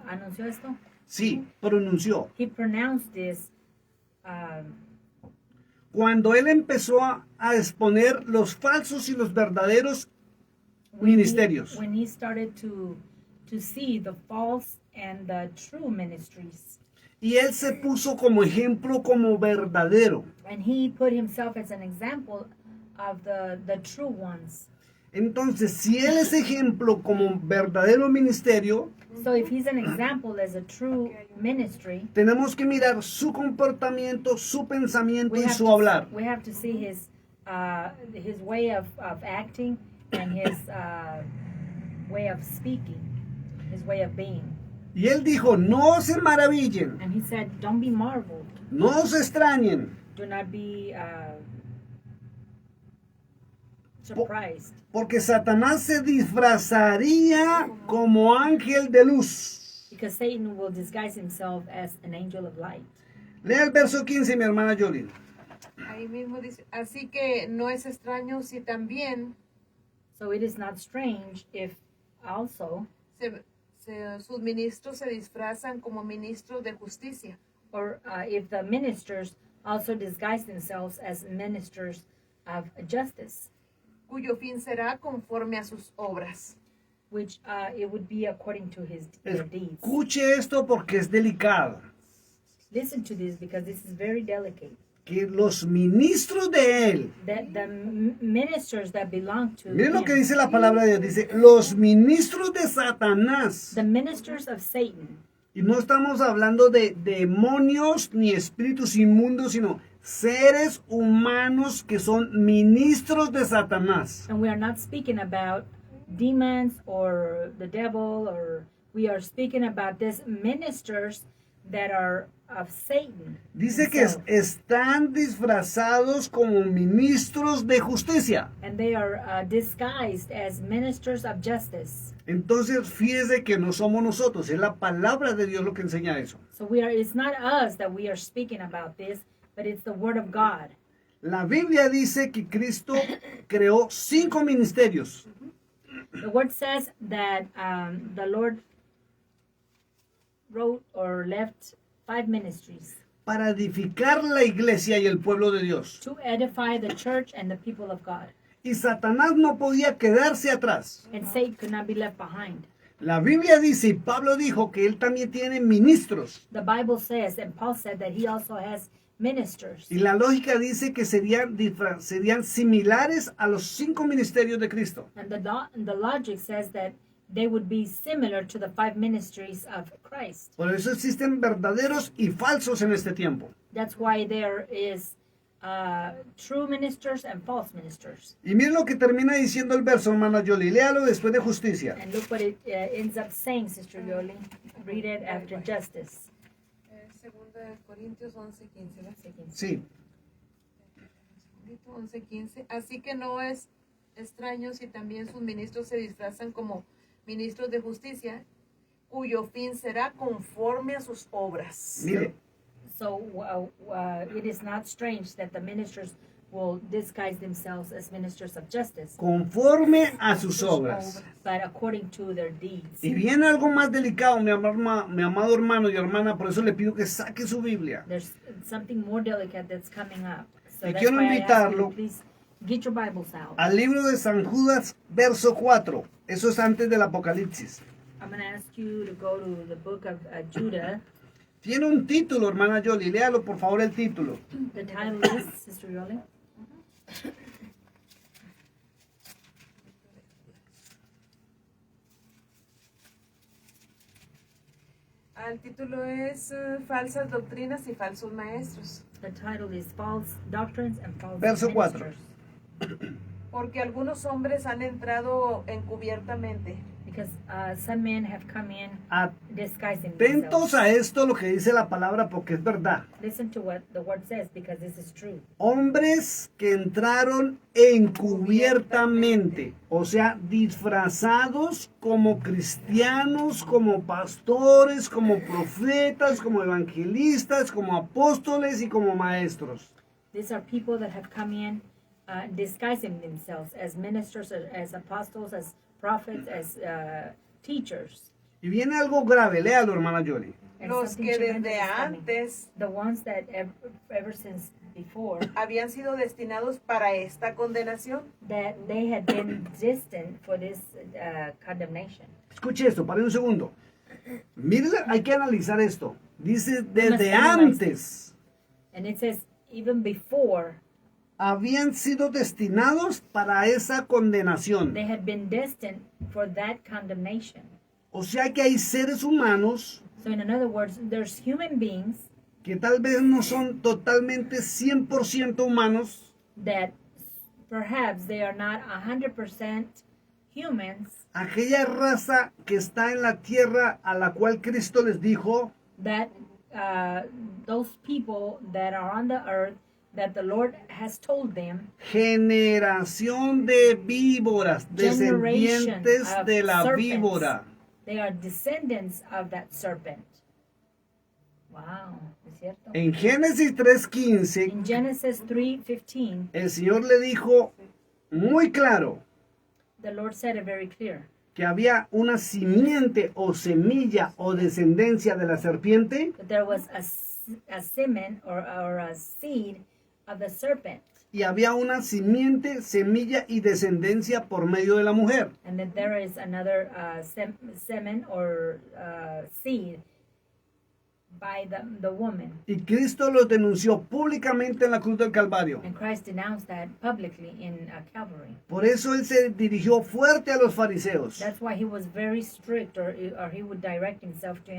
anunció esto. Sí, pronunció. He pronounced this Cuando él empezó a exponer los falsos y los verdaderos ministerios. when he started to see the false and the true ministries. Y él se puso como ejemplo, como verdadero. And he put himself as an example of the true ones. Entonces, si él es ejemplo como verdadero ministerio, So if he's an example as a true ministry, tenemos que mirar su comportamiento, su pensamiento y su hablar. we have to see his way of acting and his way of speaking, his way of being. Y él dijo, no se maravillen, And he said, don't be marveled. no se extrañen, Do not be surprised. porque Satanás se disfrazaría como ángel de luz. Because Satan will disguise himself as an angel of light. Lea el verso 15, mi hermana Yoli. Ahí mismo dice, así que no es extraño si también So it is not strange if also, sus ministros se disfrazan como ministros de justicia, or if the ministers also disguise themselves as ministers of justice, cuyo fin será conforme a sus obras. which it would be according to their deeds. Escuche esto porque es delicado. Listen to this because this is very delicate. Que los ministros de él, That the ministers that belong to miren lo que him, dice la palabra de Dios, dice, los ministros de Satanás. the ministers of Satan, Y no estamos hablando de demonios ni espíritus inmundos, sino seres humanos que son ministros de Satanás. and we are not speaking about demons or the devil, or we are speaking about these ministers that are of Satan. Dice que himself. están disfrazados como ministros de justicia. And they are disguised as ministers of justice. Entonces, fíjese que no somos nosotros, es la palabra de Dios lo que enseña eso. So it's not us that we are speaking about this, but it's the word of God. La Biblia dice que Cristo creó 5 ministerios. The word says that the Lord wrote or left 5 ministries Para edificar la iglesia y el pueblo de Dios. to edify the church and the people of God. Y Satanás no podía quedarse atrás. And Satan could not be left behind. La Biblia dice, y Pablo dijo que él también tiene ministros. The Bible says, and Paul said that he also has ministers. Y la lógica dice que serían similares a los 5 ministerios de Cristo. And the logic says that they would be similar to the 5 ministries of Christ. Por eso existen verdaderos y falsos en este tiempo. That's why there is true ministers and false ministers. Y miren lo que termina diciendo el verso, hermana Yoli. Léalo después de justicia. And look what it ends up saying, Sister Yoli. Read it after justice. Segunda de Corintios 11:15, ¿verdad? Sí. 11:15. Así que no es extraño si también sus ministros se disfrazan como ministros de justicia, cuyo fin será conforme a sus obras. Mire, So it is not strange that the ministers will disguise themselves as ministers of justice, conforme a sus obras. but according to their deeds. Y viene algo más delicado, mi amado hermano y hermana, por eso le pido que saque su Biblia. There's something more delicate that's coming up. So Y that's quiero why I ask you invitarlo to please get your Bibles out. Al libro de San Judas, verso 4. Eso es antes del Apocalipsis. I'm going to ask you to go to the book of Judah. Tiene un título, hermana Yoli. Léalo, por favor, el título. The title is, Sister Yoli, El título es Falsas Doctrinas y Falsos Maestros. the title is False Doctrines and False Verso 4. Ministers. Porque algunos hombres han entrado encubiertamente, Because some men have come in disguising Atentos themselves. a esto, lo que dice la palabra, porque es verdad. Listen to what the word says, because this is true. Hombres que entraron encubiertamente, o sea, disfrazados como cristianos, como pastores, como profetas, como evangelistas, como apóstoles y como maestros. These are people that have come in disguising themselves as ministers, as apostles, as prophets, as teachers. Y viene algo grave, léalo, hermana Yoli. And los something que tremendous desde is coming. antes The ones that ever since before, habían sido destinados para esta condenación, that they had been destined for this condemnation. Escuche esto, pare un segundo. Miren, hay que analizar esto. Dice, desde analyze antes And it says, even before, habían sido destinados para esa condenación. they had been destined for that condemnation. O sea que hay seres humanos So in other words, there's human beings que tal vez no son totalmente 100% humanos, that perhaps they are not 100% humans, aquella raza que está en la tierra a la cual Cristo les dijo, that those people that are on the earth that the Lord has told them, generación de víboras, generation descendientes of de la serpents. víbora. They are descendants of that serpent. Wow, ¿es cierto? En Génesis 3:15, In Genesis 3:15, el Señor le dijo muy claro the Lord said it very clear que había una simiente o semilla o descendencia de la serpiente that there was a semen or a seed of the serpent, y había una simiente, semilla y descendencia por medio de la mujer. and that there is another semen or seed by the woman. Y Cristo los denunció públicamente en la cruz del Calvario. And Christ denounced that publicly in Calvary. Por eso él se dirigió fuerte a los fariseos. That's why he was very strict, or he would direct himself to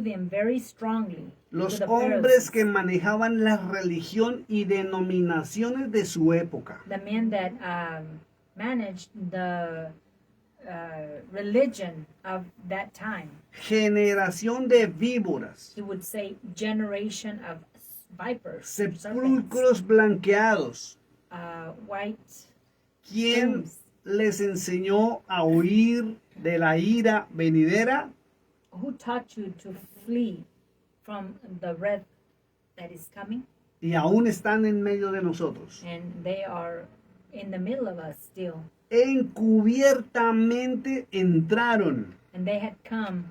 them very strongly. Los to the hombres Pharisees, que manejaban la religión y denominaciones de su época. the men that managed the religion of that time. Generación de víboras, He would say generation of vipers, serpents, sepulcros blanqueados. white. ¿Quién tombs. les enseñó a huir de la ira venidera? Who taught you to flee from the wrath that is coming? Y aún están en medio de nosotros. And they are in the middle of us still. Encubiertamente entraron. And they had come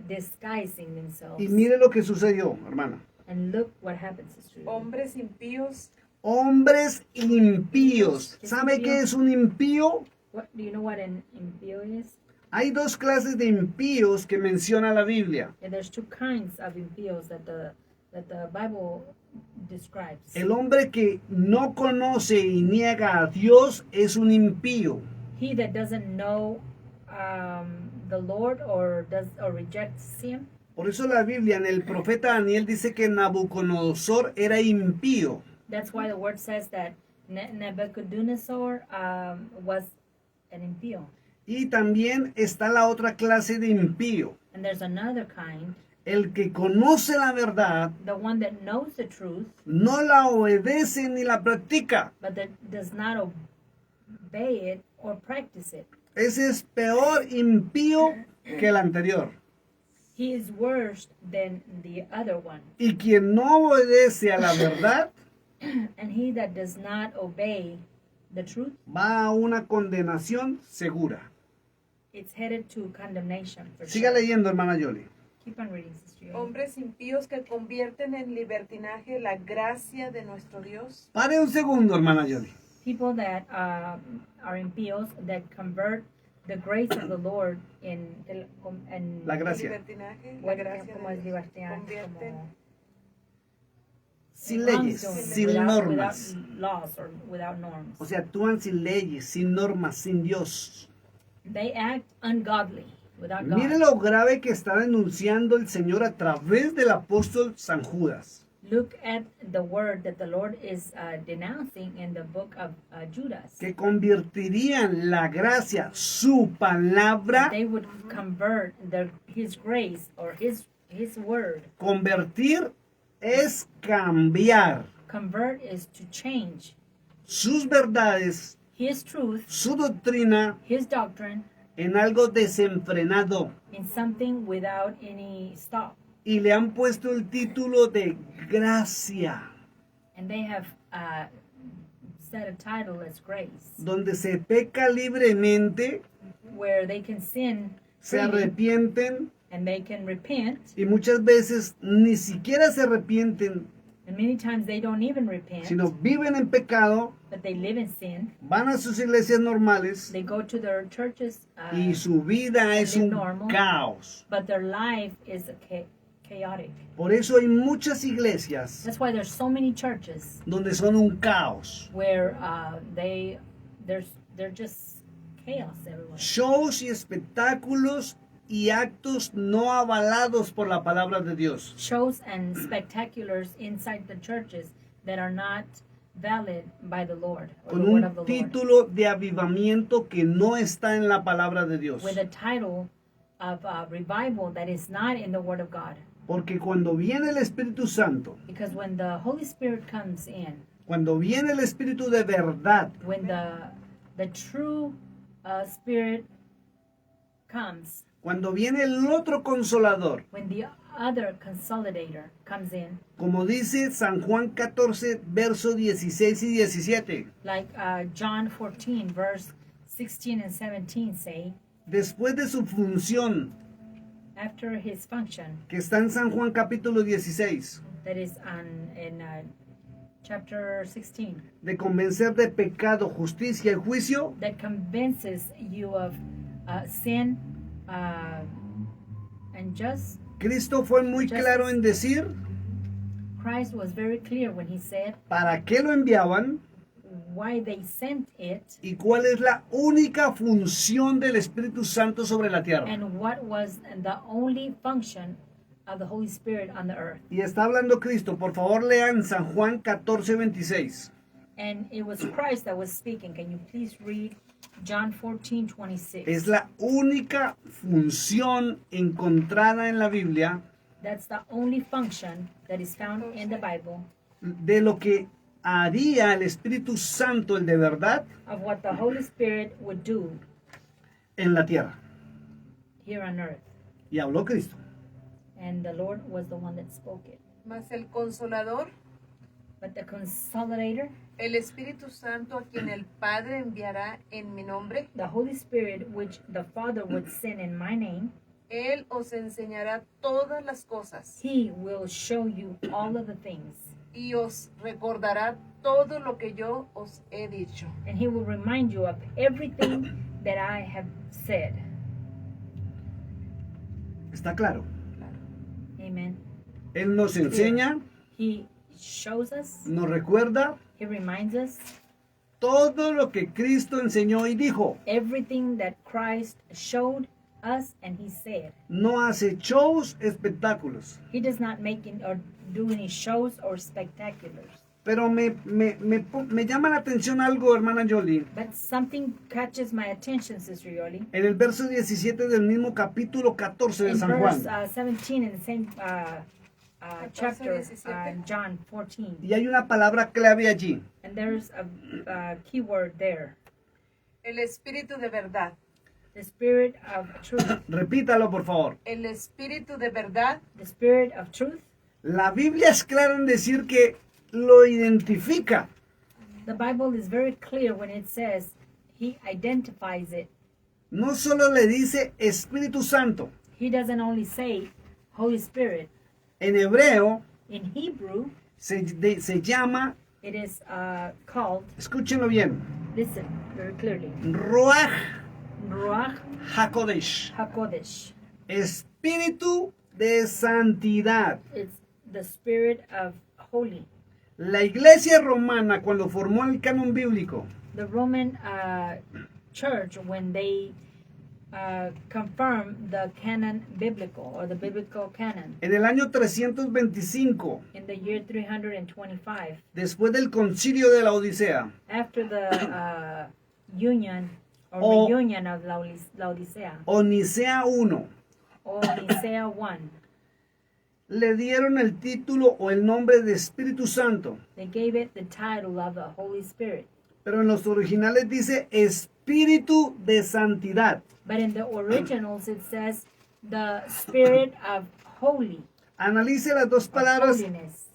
disguising themselves. Y mire lo que sucedió, hermana. And look what happens, Sister. hombres impíos, Hombres impíos. ¿Sabe qué es un impío? What do you know what an impio is? Hay dos clases de impíos que menciona la Biblia. Yeah, there's two kinds of impios that the Bible describes. El hombre que no conoce y niega a Dios es un impío. He that doesn't know the Lord or rejects him. Por eso la Biblia en el profeta Daniel dice que Nabucodonosor era impío. That's why the word says that Nebuchadnezzar was an impío. Y también está la otra clase de impío, And there's another kind, el que conoce la verdad, the one that knows the truth, no la obedece ni la practica. but that does not obey it or practice it. Ese es peor impío que el anterior. He is worse than the other one. Y quien no obedece a la verdad And he that does not obey the truth, va a una condenación segura. it's headed to condemnation. For Siga sure. leyendo, hermana Yoli. Keep on reading, Sister Yoli. Hombres impíos que convierten en libertinaje la gracia de nuestro Dios. Pare un segundo, hermana Yoli. People that are impíos that convert the grace of the Lord in La gracia. Libertinaje, la what, gracia como de es Dios. libertad, Convierten como Sin leyes, wrongdoing, sin without normas. laws or without norms. O sea, actúan sin leyes, sin normas, sin Dios. They act ungodly without God. Mire lo grave que está denunciando el Señor a través del apóstol San Judas. Look at the word that the Lord is denouncing in the book of Judas. Que convertirían la gracia, su palabra. They would convert his grace or his word. Convertir es cambiar Convert is to change sus verdades, his truth, su doctrina his doctrine, en algo desenfrenado. in something without any stop. Y le han puesto el título de gracia, And they have set a title as grace, donde se peca libremente, where they can sin se freely arrepienten and they can repent. y muchas veces ni siquiera se arrepienten, And many times they don't even repent, sino viven en pecado, but they live in sin. van a sus iglesias normales They go to their churches, y su vida es un caos. but their life is chaotic. Por eso hay muchas iglesias That's why there's so many churches donde son un caos. where they're just chaos everywhere. Shows y espectáculos y actos no avalados por la palabra de Dios. Shows and spectaculars inside the churches that are not valid by the Lord or Con the word un of the Lord, título de avivamiento que no está en la palabra de Dios. with a title of revival that is not in the word of God. Porque cuando viene el Espíritu Santo, Because when the Holy Spirit comes in, cuando viene el Espíritu de verdad, when the true Spirit comes, cuando viene el otro consolador, when the other consolidator comes in, como dice San Juan 14, verso 16 y 17, like John 14, verse 16 and 17 say, después de su función, after his function, que está en San Juan capítulo 16, that is in chapter 16, de convencer de pecado, justicia y juicio, that convinces you of sin and just. Cristo fue muy claro en decir Christ was very clear when he said para qué lo enviaban why they sent it y cuál es la única función del Espíritu Santo sobre la tierra. and what was the only function of the Holy Spirit on the earth. Y está hablando Cristo, por favor lean San Juan 14, 26. And it was Christ that was speaking. Can you please read John 14, 26? Es la única función encontrada en la Biblia That's the only function that is found in the Bible de lo que haría el Espíritu Santo, el de verdad, of what the Holy Spirit would do en la tierra. here on earth. Y habló Cristo. And the Lord was the one that spoke it. Mas el Consolador, But the Consolidator, el Espíritu Santo a quien el Padre enviará en mi nombre, the Holy Spirit, which the Father would send in my name, Él os enseñará todas las cosas He will show you all of the things. y os recordará todo lo que yo os he dicho. And He will remind you of everything that I have said. Está claro. Amen. Él nos enseña, He shows us, nos recuerda He reminds us todo lo que Cristo enseñó y dijo. everything that Christ showed us and He said. No hace shows, espectáculos. He does not make or do any shows or spectaculars. Pero me llama la atención algo, hermana Jolie. But something catches my attention, Sister Yoli. En el verso 17 del mismo capítulo 14 de In San verse Juan. 17 in the same chapter, 17. John 14. Y hay una palabra clave allí. And there's a key word there. El espíritu de verdad. The spirit of truth. Repítalo, por favor. El espíritu de verdad. The spirit of truth. La Biblia es clara en decir que lo identifica. The Bible is very clear when it says he identifies it. No solo le dice Espíritu Santo. He doesn't only say Holy Spirit. En hebreo In Hebrew, se llama, it is called, escúchenlo bien, listen very clearly, Ruach Ruach HaKodesh. HaKodesh. Espíritu de santidad. It's the spirit of holy. La iglesia romana, cuando formó el canon bíblico, The Roman church, when they confirmed the canon biblical, or the biblical canon, en el año 325, in the year 325, después del concilio de la Odisea, after the union or O- reunion of Laodicea, o Nicea I, or Nicea 1, le dieron el título o el nombre de Espíritu Santo, they gave it the title of the Holy Spirit. pero en los originales dice Espíritu de santidad. But in the originals, it says the spirit of holy, Analice las dos of palabras. holiness.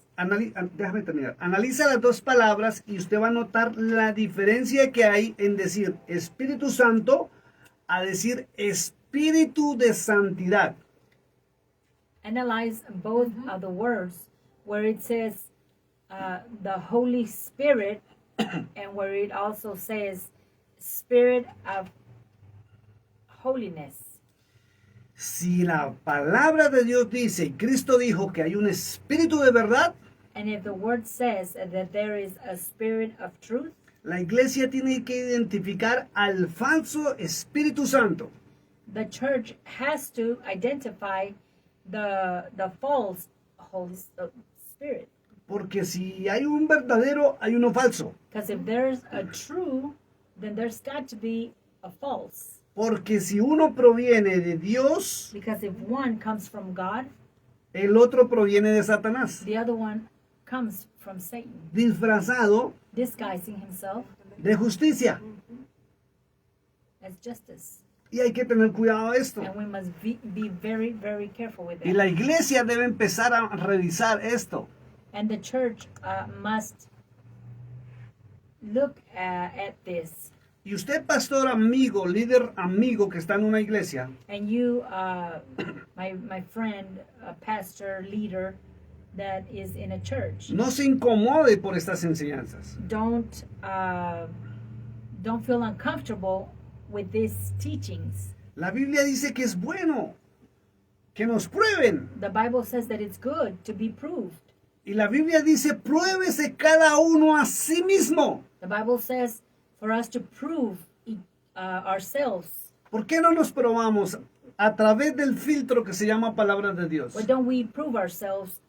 Déjame terminar. Analiza las dos palabras y usted va a notar la diferencia que hay en decir Espíritu Santo a decir Espíritu de santidad. Analyze both of the words where it says the Holy Spirit and where it also says spirit of holiness. Si la palabra de Dios dice y Cristo dijo que hay un espíritu de verdad, And if the word says that there is a spirit of truth, la iglesia tiene que identificar al falso Espíritu Santo. the church has to identify the false Holy Spirit. Porque si hay un verdadero, hay uno falso. Because if there's a true, then there's got to be a false. Porque si uno proviene de Dios, Because if one comes from God, el otro proviene de Satanás. the other one comes from Satan, Disfrazado disguising himself de justicia. as justice. Y hay que tener cuidado de esto. And we must be very, very careful with Y that. la iglesia debe empezar a revisar esto. And the church must look at this. Y usted, pastor amigo, líder amigo que está en una iglesia, And you, my friend, pastor, leader that is in a church, no se incomode por estas enseñanzas. don't feel uncomfortable with these teachings. La Biblia dice que es bueno que nos prueben. The Bible says that it's good to be proved. Y la Biblia dice, pruébese cada uno a sí mismo. The Bible says for us to prove ourselves. ¿Por qué no nos probamos a través del filtro que se llama palabra de Dios? Why don't we prove ourselves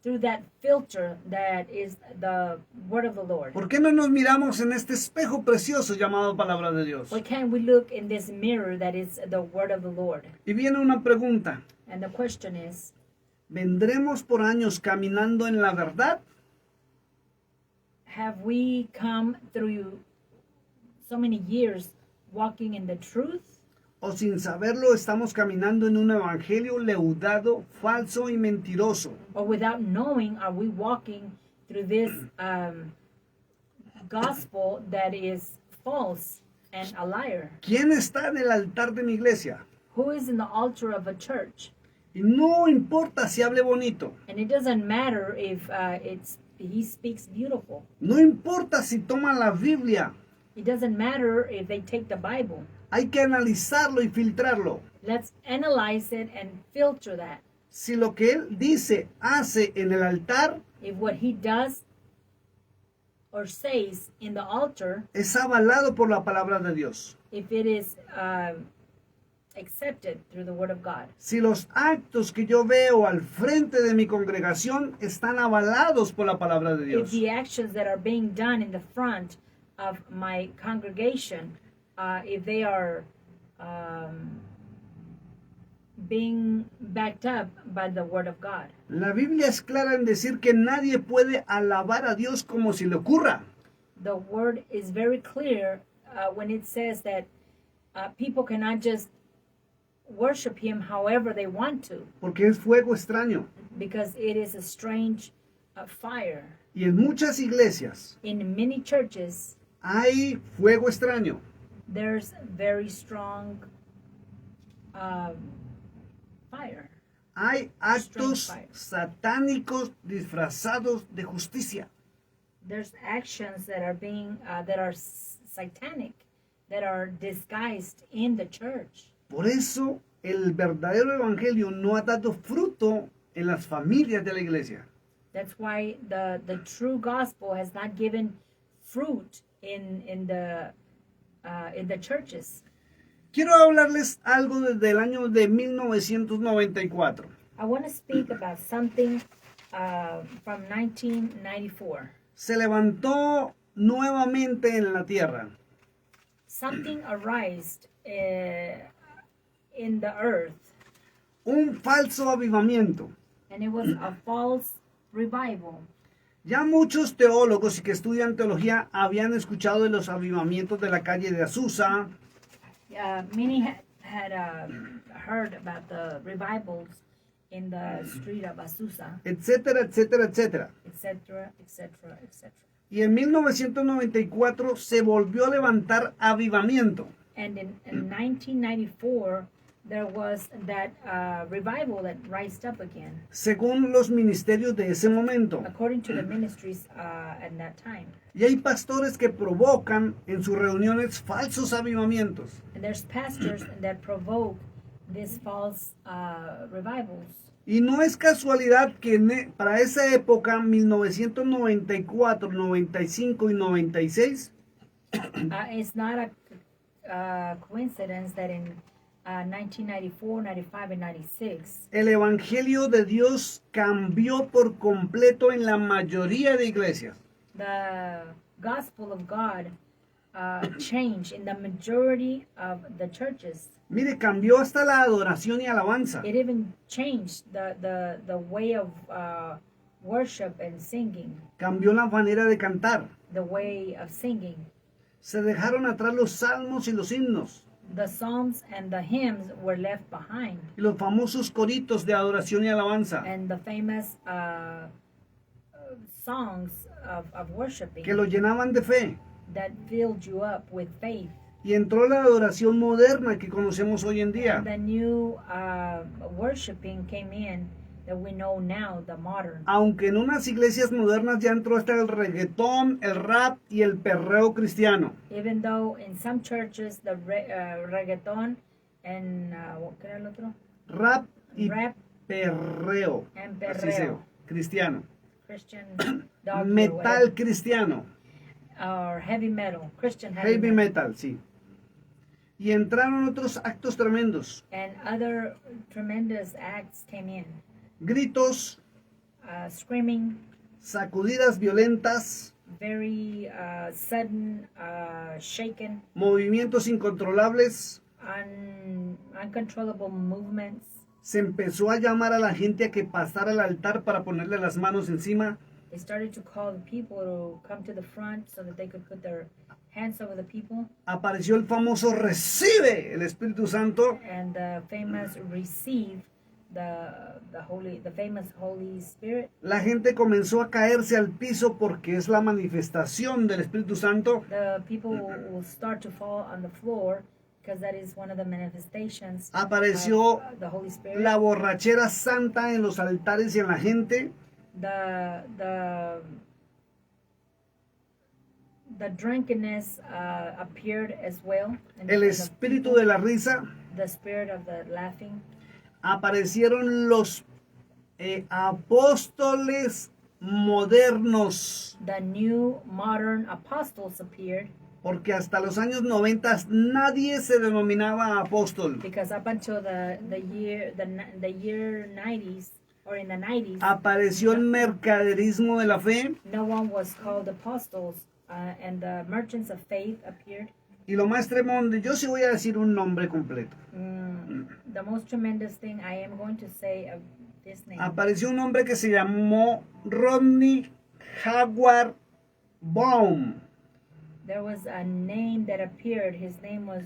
through that filter that is the word of the Lord? ¿Por qué no nos miramos en este espejo precioso llamado palabra de Dios? Why can't we look in this mirror that is the word of the Lord? Y viene una pregunta. And the question is, ¿Vendremos por años caminando en la verdad? have we come through so many years walking in the truth? ¿O sin saberlo estamos caminando en un evangelio leudado, falso y mentiroso? Or without knowing, are we walking through this gospel that is false and a liar? ¿Quién está en el altar de mi iglesia? Who is in the altar of a church? Y no importa si hable bonito. And it doesn't matter if he speaks beautiful. No importa si toma la Biblia. It doesn't matter if they take the Bible. Hay que analizarlo y filtrarlo. Let's analyze it and filter that. Si lo que él dice, hace en el altar, If what he does or says in the altar, es avalado por la palabra de Dios. if it is accepted through the Word of God. Si los actos que yo veo al frente de mi congregación están avalados por la palabra de If Dios. the actions that are being done in the front of my congregation, if they are being backed up by the Word of God. La Biblia es clara en decir que nadie puede alabar a Dios como si le ocurra. The Word is very clear when it says that people cannot just worship Him however they want to, Porque es fuego extraño. because it is a strange fire. Y en muchas iglesias In many churches, hay fuego extraño. there's very strong fire. Hay actos fire. satánicos disfrazados de justicia. There's actions that are being that are satanic, that are disguised in the church. Por eso el verdadero evangelio no ha dado fruto en las familias de la iglesia. That's why the true gospel has not given fruit in the churches. Quiero hablarles algo desde el año de 1994. I want to speak about something from 1994. Se levantó nuevamente en la tierra Something arose in the earth, un falso avivamiento. and it was a false revival. Ya muchos teólogos y que estudian teología habían escuchado de los avivamientos de la calle de Azusa, Many had heard about the revivals in the street of Azusa, etcétera, etcétera, etcétera. etc., etc., etc. Y en 1994 se volvió a levantar avivamiento. And in 1994, there was that revival that rised up again, Según los ministerios de ese momento. according to the ministries at that time. Y hay pastores que provocan en sus reuniones falsos avivamientos. And there's pastors that provoke these false revivals. Y no es casualidad que para esa época, 1994, 95 y 96, It's not a coincidence that in 1994, 95, and 96, el Evangelio de Dios cambió por completo en la mayoría de iglesias. the gospel of God changed in the majority of the churches. Mire, cambió hasta la adoración y alabanza. It even changed the way of worship and singing, Cambió la manera de cantar. the way of singing. Se dejaron atrás los salmos y los himnos The psalms and the hymns were left behind, y los famosos coritos de adoración y alabanza and the famous songs of worshiping que lo llenaban de fe. that filled you up with faith. Y entró la adoración moderna que conocemos hoy en día. The new worshiping came in that we know now, the modern. Aunque en unas iglesias modernas ya entró hasta el reggaetón, el rap y el perreo cristiano. Even though in some churches the reggaeton and ¿qué era el otro? Rap y Rap perreo. and Así sea, perreo, cristiano. Christian dog Metal cristiano. or heavy metal, Christian heavy Heavy metal, metal, sí. Y entraron otros actos tremendos. and other tremendous acts came in, Gritos, screaming, sacudidas violentas, very sudden, shaken, movimientos incontrolables. uncontrollable movements. Se empezó a llamar a la gente a que pasara al altar para ponerle las manos encima. They started to call the people to come to the front so that they could put their hands over the people, Apareció el famoso recibe el Espíritu Santo. and the famous receive the famous Holy Spirit. La gente comenzó a caerse al piso porque es la manifestación del Espíritu Santo. The people will start to fall on the floor because that is one of the manifestations Apareció of the Holy Spirit. la borrachera santa en los altares y en la gente. The drunkenness appeared as well. in El the espíritu people, de la risa. the spirit of the laughing. Aparecieron los apóstoles modernos. The new modern apostles appeared. Porque hasta los años 90 nadie se denominaba apóstol. Because up until the year 90s, or in the 90s, Apareció el mercaderismo de la fe no one was called apostles, and the merchants of faith appeared. y lo más tremendo, yo sí voy a decir un nombre completo. The most tremendous thing I am going to say of this name. Apareció un hombre que se llamó Rodney Howard Brown. There was a name that appeared. His name was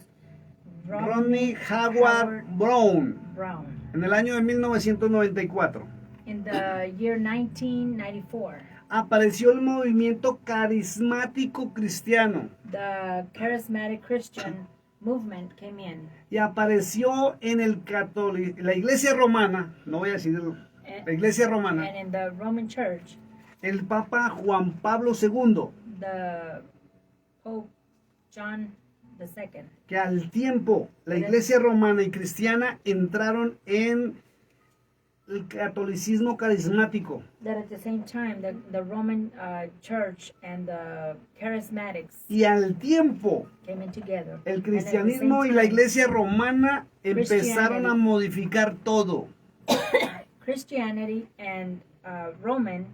Rodney Howard Brown. Brown. En el año de 1994 In the year 1994, apareció el movimiento carismático cristiano the charismatic Christian movement came in. y apareció en la iglesia romana, no voy a decir la iglesia romana, And in the Roman Church, el Papa Juan Pablo II, the Pope John II. que al tiempo la iglesia romana y cristiana entraron en el catolicismo carismático. That at the same time, the Roman Church and the charismatics Y al tiempo came in together. el And at the cristianismo same y la time, iglesia romana empezaron a modificar todo. Christianity and the Roman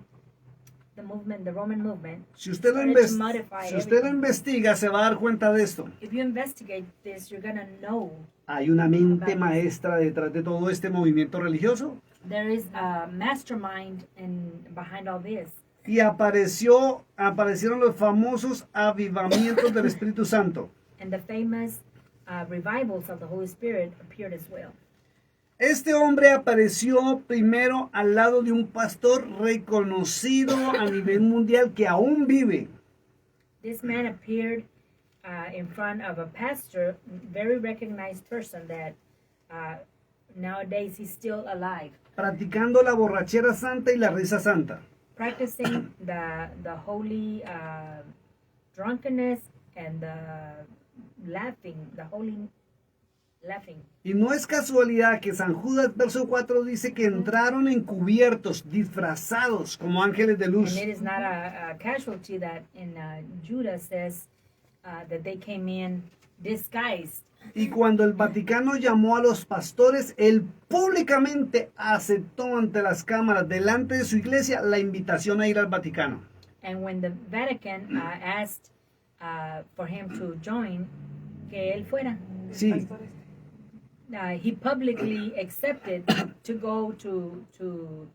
movement. Si usted lo, started to modify si usted lo everything. investiga, se va a dar cuenta de esto. If you investigate this, you're gonna know Hay una mente maestra detrás de todo este movimiento religioso. there is a mastermind behind all this. Y aparecieron los famosos avivamientos del Espíritu Santo. And the famous revivals of the Holy Spirit appeared as well. Este hombre apareció primero al lado de un pastor reconocido a nivel mundial que aún vive. This man appeared in front of a pastor, very recognized person that nowadays he's still alive, Practicando la borrachera santa y la risa santa. practicing the holy drunkenness and the holy laughing. Y no es casualidad que San Judas, verso 4, dice que entraron encubiertos, disfrazados como ángeles de luz. And it is not a casualty that in Judah says that they came in disguised. Y cuando el Vaticano llamó a los pastores, él públicamente aceptó ante las cámaras, delante de su iglesia, la invitación a ir al Vaticano. And when the Vatican asked for him to join, que él fuera, Sí, he publicly accepted to go to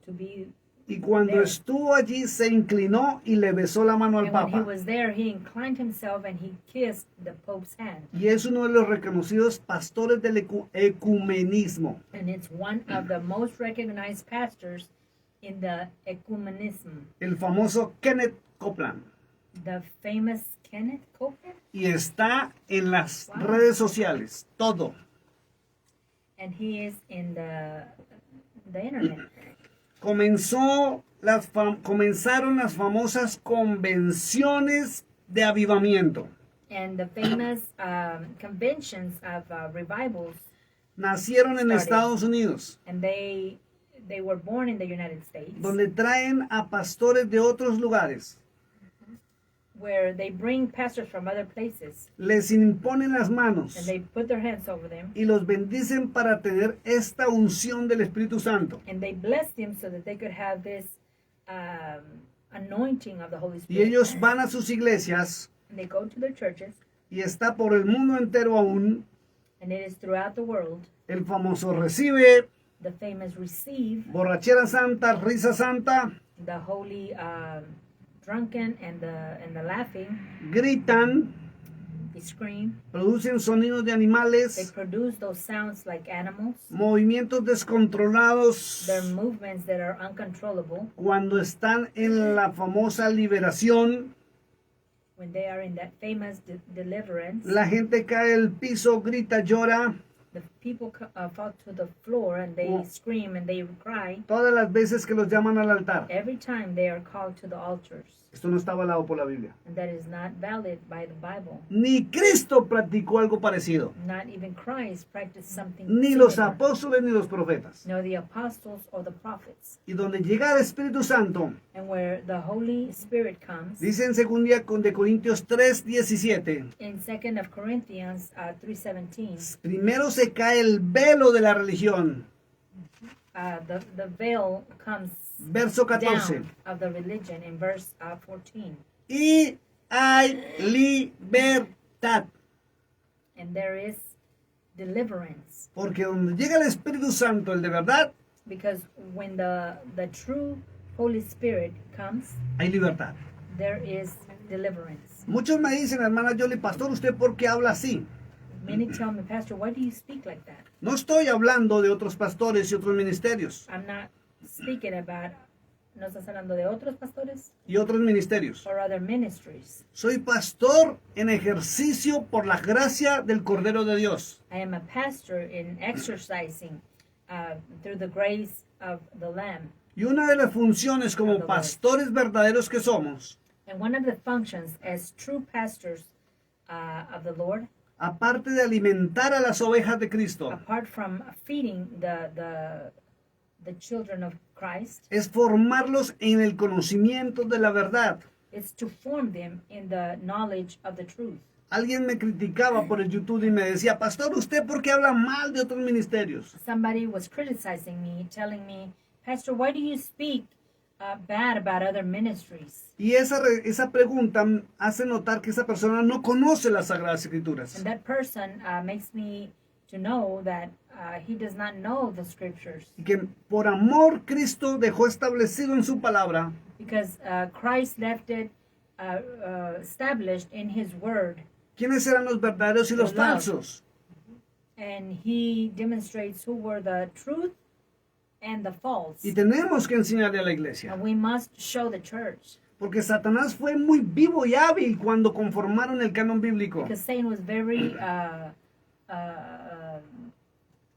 be. y cuando estuvo allí se inclinó y le besó la mano al And when he Papa. was there, he inclined himself and he kissed the Pope's hand. Y es uno de los reconocidos pastores del ecumenismo. And it's one of the most recognized pastors in the ecumenism, El famoso Kenneth Copeland. the famous Kenneth Copeland. Y está en las redes sociales, todo. And he is in the internet. Comenzaron las famosas convenciones de avivamiento. And the famous conventions of revivals, Nacieron en Estados Unidos, and they were born in the United States, donde traen a pastores de otros lugares, where they bring pastors from other places les imponen las manos and they put their hands over them y los bendicen para tener esta unción del Espíritu Santo. and they bless them so that they could have this anointing of the Holy Y Spirit. ellos van a sus iglesias And they go to their churches, y está por el mundo entero aún and it is throughout the world. el famoso recibe, The famous receive, borrachera santa, risa santa, the holy drunken and the laughing. gritan, They scream. producen sonidos de They animales, produce those sounds like animals. movimientos descontrolados They're movements that are uncontrollable cuando están en la famosa liberación. when they are in that famous deliverance. La gente cae al piso, grita, llora. The people fall to the floor and they Oh. scream and they cry todas las veces que los llaman al altar. every time they are called to the altars. Esto no está avalado por la Biblia. And that is not valid by the Bible. Ni Cristo practicó algo parecido, Not even Christ practiced something ni los similar. apóstoles ni los profetas. No, the apostles or the prophets. Y donde llega el Espíritu Santo, And where the Holy Spirit comes, dice en 2 de Corintios 3:17, in 2 of Corinthians 3:17, primero se cae el velo de la religión. the veil comes Verso 14. down of the religion in verse 14. Y hay libertad. And there is deliverance. Porque donde llega el Espíritu Santo, el de verdad, Because when the true Holy Spirit comes, hay libertad. there is deliverance. Muchos me dicen, hermana Yoli, pastor, ¿usted por qué habla así? Many tell me, Pastor, why do you speak like that? No estoy hablando de otros pastores y otros ministerios. I'm not speaking about, ¿no estás hablando de otros pastores Y otros ministerios. or other ministries? Soy pastor en ejercicio por la gracia del Cordero de Dios. I am a pastor in exercising through the grace of the Lamb. Y una de las funciones como pastores verdaderos que somos, And one of the functions as true pastors of the Lord, aparte de alimentar a las ovejas de Cristo, apart from feeding the children of Christ, es formarlos en el conocimiento de la verdad. is to form them in the knowledge of the truth. Alguien me criticaba por el YouTube y me decía, pastor, ¿usted por qué habla mal de otros ministerios? Somebody was criticizing me, telling me, Pastor, why do you speak bad about other ministries? Y esa pregunta hace notar que esa persona no conoce las Sagradas Escrituras. And that person makes me to know that he does not know the scriptures. Y que por amor Cristo dejó establecido en su palabra Because Christ left it established in his word. quiénes eran los verdaderos y los falsos. And he demonstrates who were the truth and the false. Y tenemos que enseñarle a la iglesia. And we must show the church. Porque Satanás fue muy vivo y hábil cuando conformaron el canon bíblico. Because Satan was very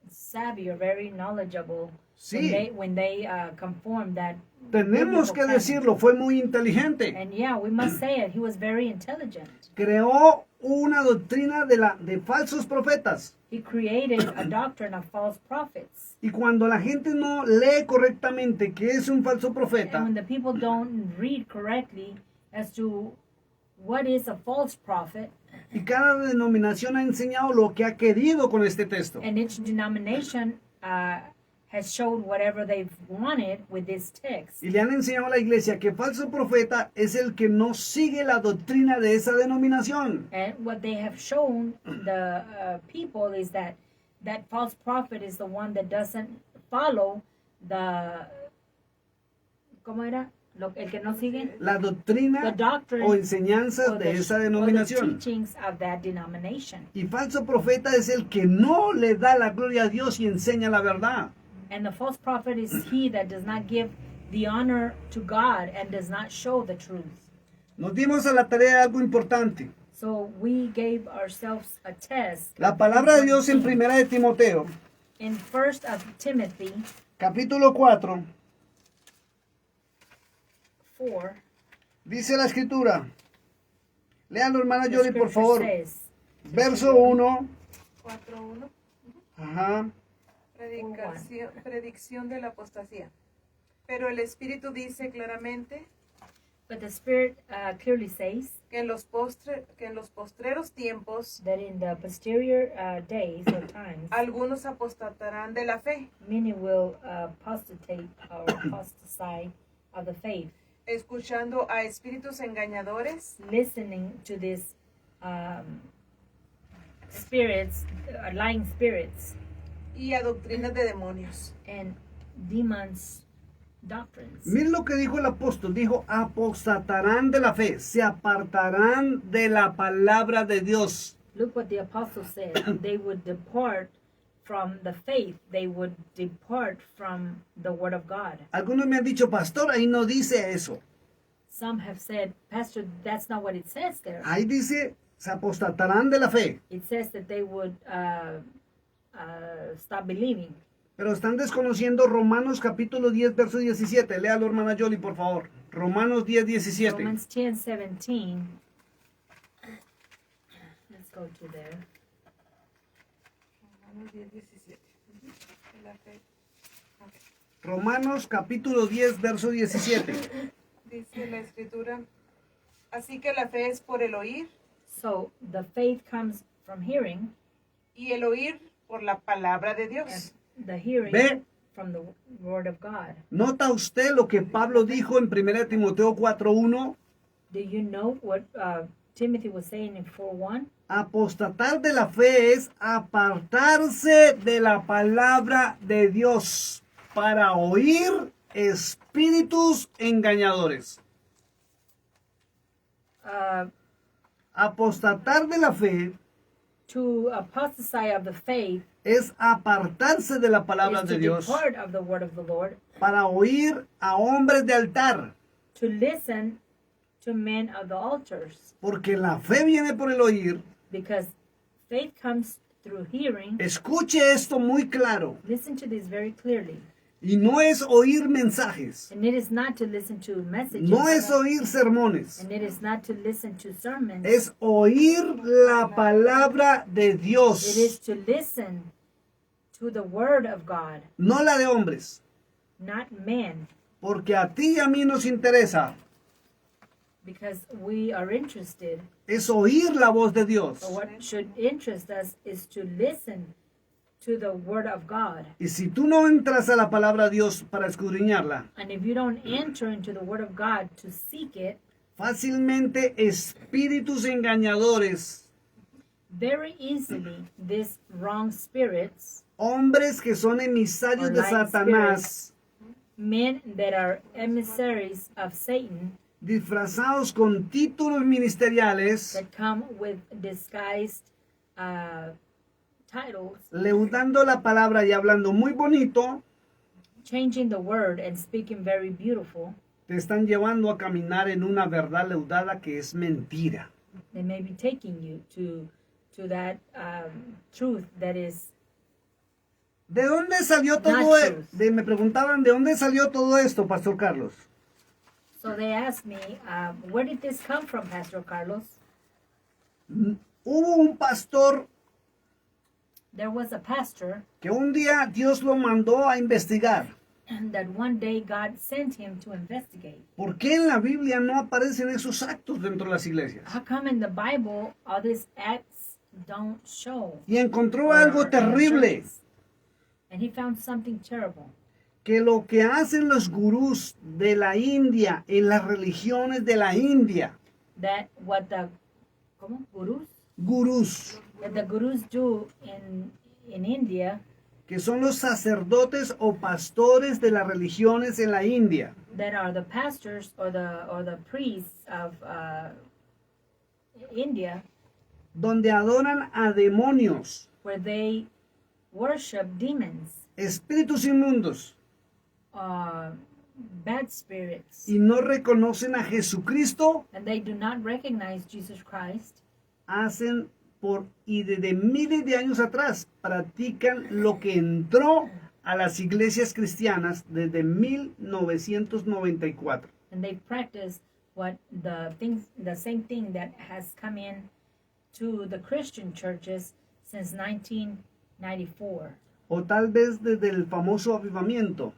savvy or very knowledgeable Sí. when they conformed that. Tenemos que biblical decirlo, fue muy inteligente. canon. And yeah, we must say it. He was very intelligent. Creó una doctrina de falsos profetas. He created a doctrine of false prophets. Y cuando la gente no lee correctamente qué es un falso profeta, And when the people don't read correctly as to what is a false prophet, y cada denominación ha enseñado lo que ha querido con este texto. and each denomination has showed whatever they've wanted with this text. Y le han enseñado a la iglesia que falso profeta es el que no sigue la doctrina de esa denominación. And what they have shown the people is that false prophet is the one that doesn't follow the, ¿cómo era? El que no sigue La doctrina the doctrine o enseñanzas or de esa or the denominación. teachings of that denomination. Y falso profeta es el que no le da la gloria a Dios y enseña la verdad. And the false prophet is he that does not give the honor to God and does not show the truth. Nos dimos a la tarea de algo importante. So we gave ourselves a test. La palabra de Dios en Primera de Timoteo, In 1 of Timothy capítulo 4, 4, dice la escritura. Léalo, hermana the Yoli, por scripture favor. says, Verso 1. 4:1. Ajá. Predicción de la apostasía. Pero el Espíritu dice claramente but the Spirit clearly says que en los postreros tiempos that in the posterior days or times, algunos apostatarán de la fe, many will apostate or apostasy of the faith, escuchando a espíritus engañadores listening to these spirits, lying spirits, y a doctrinas de demonios. and demons' doctrines. Miren lo que dijo el apóstol. Dijo, apostatarán de la fe. Se apartarán de la palabra de Dios. Look what the apostle said. They would depart from the faith. They would depart from the word of God. Algunos me han dicho, pastor, ahí no dice eso. Some have said, Pastor, that's not what it says there. Ahí dice, se apostatarán de la fe. It says that they would stop believing. Pero están desconociendo Romanos capítulo 10, verso 17. Léalo, hermana Yoli, por favor. Romanos 10, 17. Romans 10:17. Let's go to there. Romanos 10, 17. La fe. Ok. Romanos capítulo 10, verso 17. Dice la escritura, así que la fe es por el oír, So the faith comes from hearing, y el oír por la palabra de and Dios. the hearing Ve. from the word of God. ¿Nota usted lo que Pablo dijo en 1 Timoteo 4:1? Do you know what Timothy was saying in 4:1? Apostatar de la fe es apartarse de la palabra de Dios para oír espíritus engañadores. Apostatar de la fe To apostatize of the faith es apartarse de la palabra is de to Dios depart of the word of the Lord, para oír a hombres de altar, to listen to men of the altars, porque la fe viene por el oír. because faith comes through hearing. Escuche esto muy claro, Listen to this very clearly. y no es oír mensajes, And it is not to listen to messages. no es oír sermones, And it is not to listen to sermons. es oír la palabra de It is Dios, to listen to the word of God, no la de hombres, not men. porque a ti y a mí nos interesa, Because we are interested. es oír la voz de Dios. But what should interest us is to listen to the word of God. Y si tú no entras a la palabra de Dios para escudriñarla, And if you don't enter into the word of God to seek it, fácilmente espíritus engañadores, very easily these wrong spirits, hombres que son emisarios de Or lying Satanás, men that are emissaries of Satan, disfrazados con títulos ministeriales, that come with disguised titles, leudando la palabra y hablando muy bonito, changing the word and speaking very beautiful, te están llevando a caminar en una verdad leudada que es mentira. they may be taking you to that truth that is. ¿De dónde salió todo Not esto? truth. Me preguntaban, ¿de dónde salió todo esto, Pastor Carlos? So they asked me, where did this come from, Pastor Carlos? Hubo un pastor There was a pastor que un día Dios lo mandó a investigar. that one day God sent him to investigate. ¿Por qué en la Biblia no aparecen esos actos dentro de las iglesias? How come in the Bible all these acts don't show? Y encontró Or algo in terrible, churches? And he found something terrible. que lo que hacen los gurús de la India, en las religiones de la India, That what the gurus? gurús, That the gurus do in India, que son los sacerdotes o pastores de las religiones en la India, that are the pastors or the priests of India, donde adoran a demonios, where they worship demons, espíritus inmundos, bad spirits, y no reconocen a Jesucristo, and they do not recognize Jesus Christ. hacen y desde miles de años atrás practican lo que entró a las iglesias cristianas desde 1994. And they practice what the same thing that has come in to the Christian churches since 1994. O tal vez desde el famoso avivamiento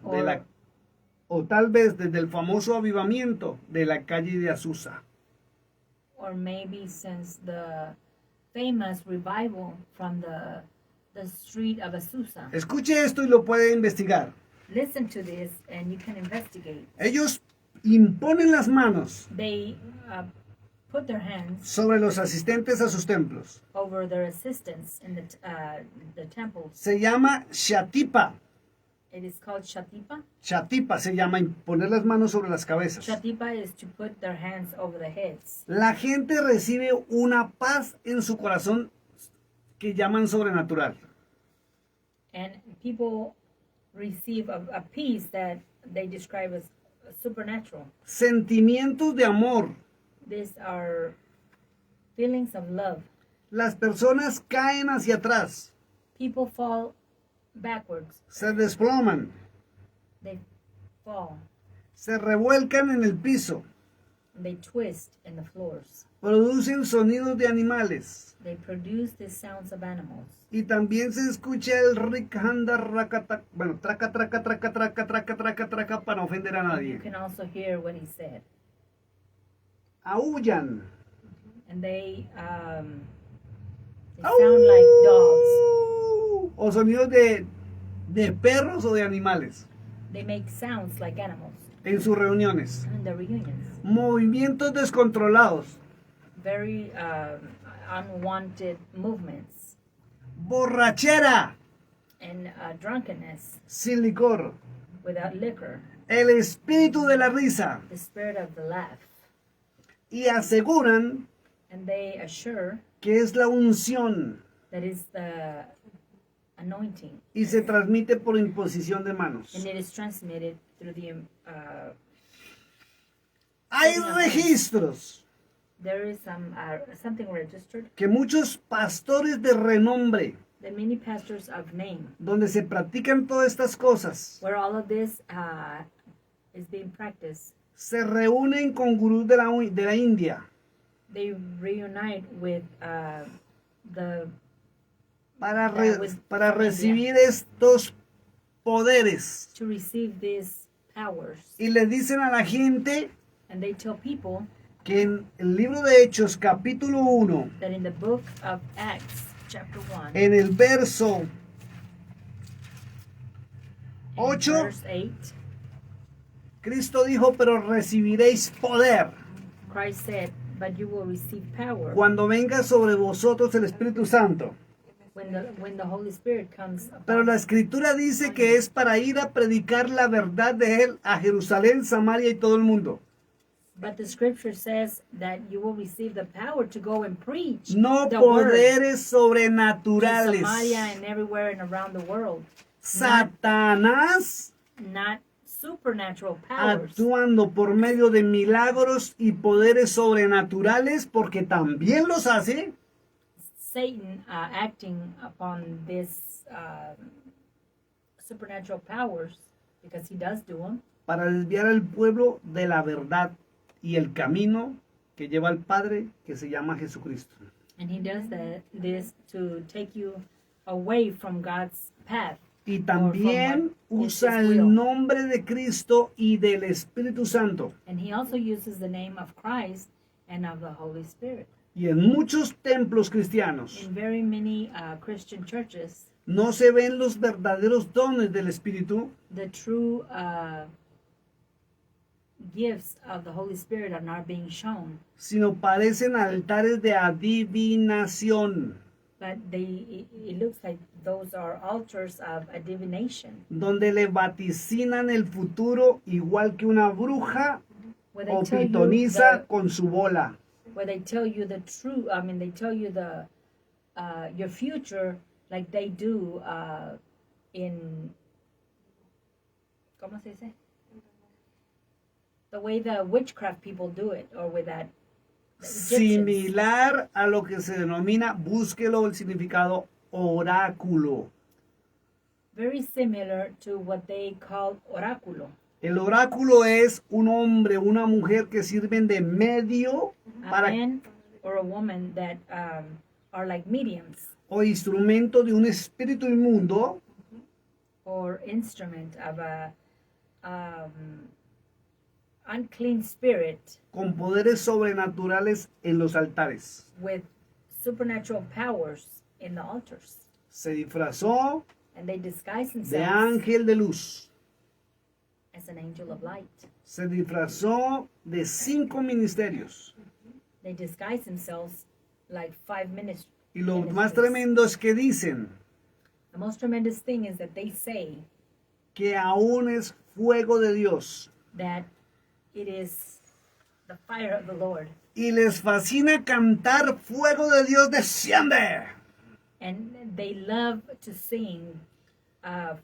de la calle de Azusa. Or maybe since the famous revival from the street of Azusa. Escuche esto y lo puede investigar. Listen to this and you can investigate. Ellos imponen las manos They put their hands sobre los asistentes a sus templos. over their assistants in the temples. Se llama Shatipa. It is called Shatipa. Shatipa se llama imponer las manos sobre las cabezas. Shatipa is to put their hands over the heads. La gente recibe una paz en su corazón que llaman sobrenatural. And people receive a peace that they describe as supernatural. Sentimientos de amor. These are feelings of love. Las personas caen hacia atrás. people fall backwards. se desploman, They fall. se revuelcan en el piso, They twist in the floors. producen sonidos de animales. They produce the sounds of animals. Y también se escucha el ricanda racata, bueno, traca, traca, traca, traca, traca, traca, traca, para no ofender a You nadie. can also hear what he said. Aullan. And they sound like dogs. O sonidos de perros o de animales They make sounds like animals en sus reuniones. in the reunions. Movimientos descontrolados, Very unwanted movements borrachera and drunkenness sin licor, without liquor, el espíritu de la risa, the spirit of the laugh. y aseguran And they assure que es la unción that is the anointing. y se transmite por imposición de manos. And it is transmitted through the Hay registros there is something registered. que muchos pastores de renombre, The many pastors of name, donde se practican todas estas cosas, where all of this is being practiced, se reúnen con gurús de la India they reunite with the para, That was para from recibir estos poderes. to receive these powers. Y le dicen a la gente And they tell people que en el libro de Hechos, capítulo 1, that in the book of Acts, chapter 1, en el verso in 8, verse 8, Cristo dijo, pero recibiréis poder Christ said, but you will receive power cuando venga sobre vosotros el Espíritu Santo. when the Holy Spirit comes Pero upon la you. escritura dice que es para ir a predicar la verdad de Él a Jerusalén, Samaria y todo el mundo. But the scripture says that you will receive the power to go and preach No the word poderes to sobrenaturales. Samaria and everywhere and around the world. Satanás Not supernatural powers, actuando por medio de milagros y poderes sobrenaturales, porque también los hace, Satan acting upon this supernatural powers, because he does do them, para desviar al pueblo de la verdad y el camino que lleva al Padre, que se llama Jesucristo. and he does this to take you away from God's path. Y también Or from what is usa his will. el nombre de Cristo y del Espíritu Santo. And he also uses the name of Christ and of the Holy Spirit. Y en muchos templos cristianos In very many Christian churches, no se ven los verdaderos dones del Espíritu, the true gifts of the Holy Spirit are not being shown, sino parecen altares de adivinación, but it looks like those are altars of a divination, donde le vaticinan el futuro igual que una bruja where o they tell you pitoniza con su bola. where they tell you the true. I mean, they tell you your future like they do in. ¿Cómo se dice? The way the witchcraft people do it, or with that. the Egyptians. Similar a lo que se denomina, búsquelo el significado, oráculo. Very similar to what they call oráculo. El oráculo es un hombre, una mujer que sirven de medio A para, man or a woman that are like mediums o instrumento de un espíritu inmundo or instrument of a unclean spirit con poderes sobrenaturales en los altares. with supernatural powers in the altars. Se disfrazó And they disguise de themselves ángel de luz. as an angel of light. Se disfrazó de 5 ministerios. They disguise themselves like 5 minutes. Y lo más tremendo es que dicen The most tremendous thing is that they say que aún es fuego de Dios. that it is the fire of the Lord. Y les fascina cantar fuego de Dios desciende. And they love to sing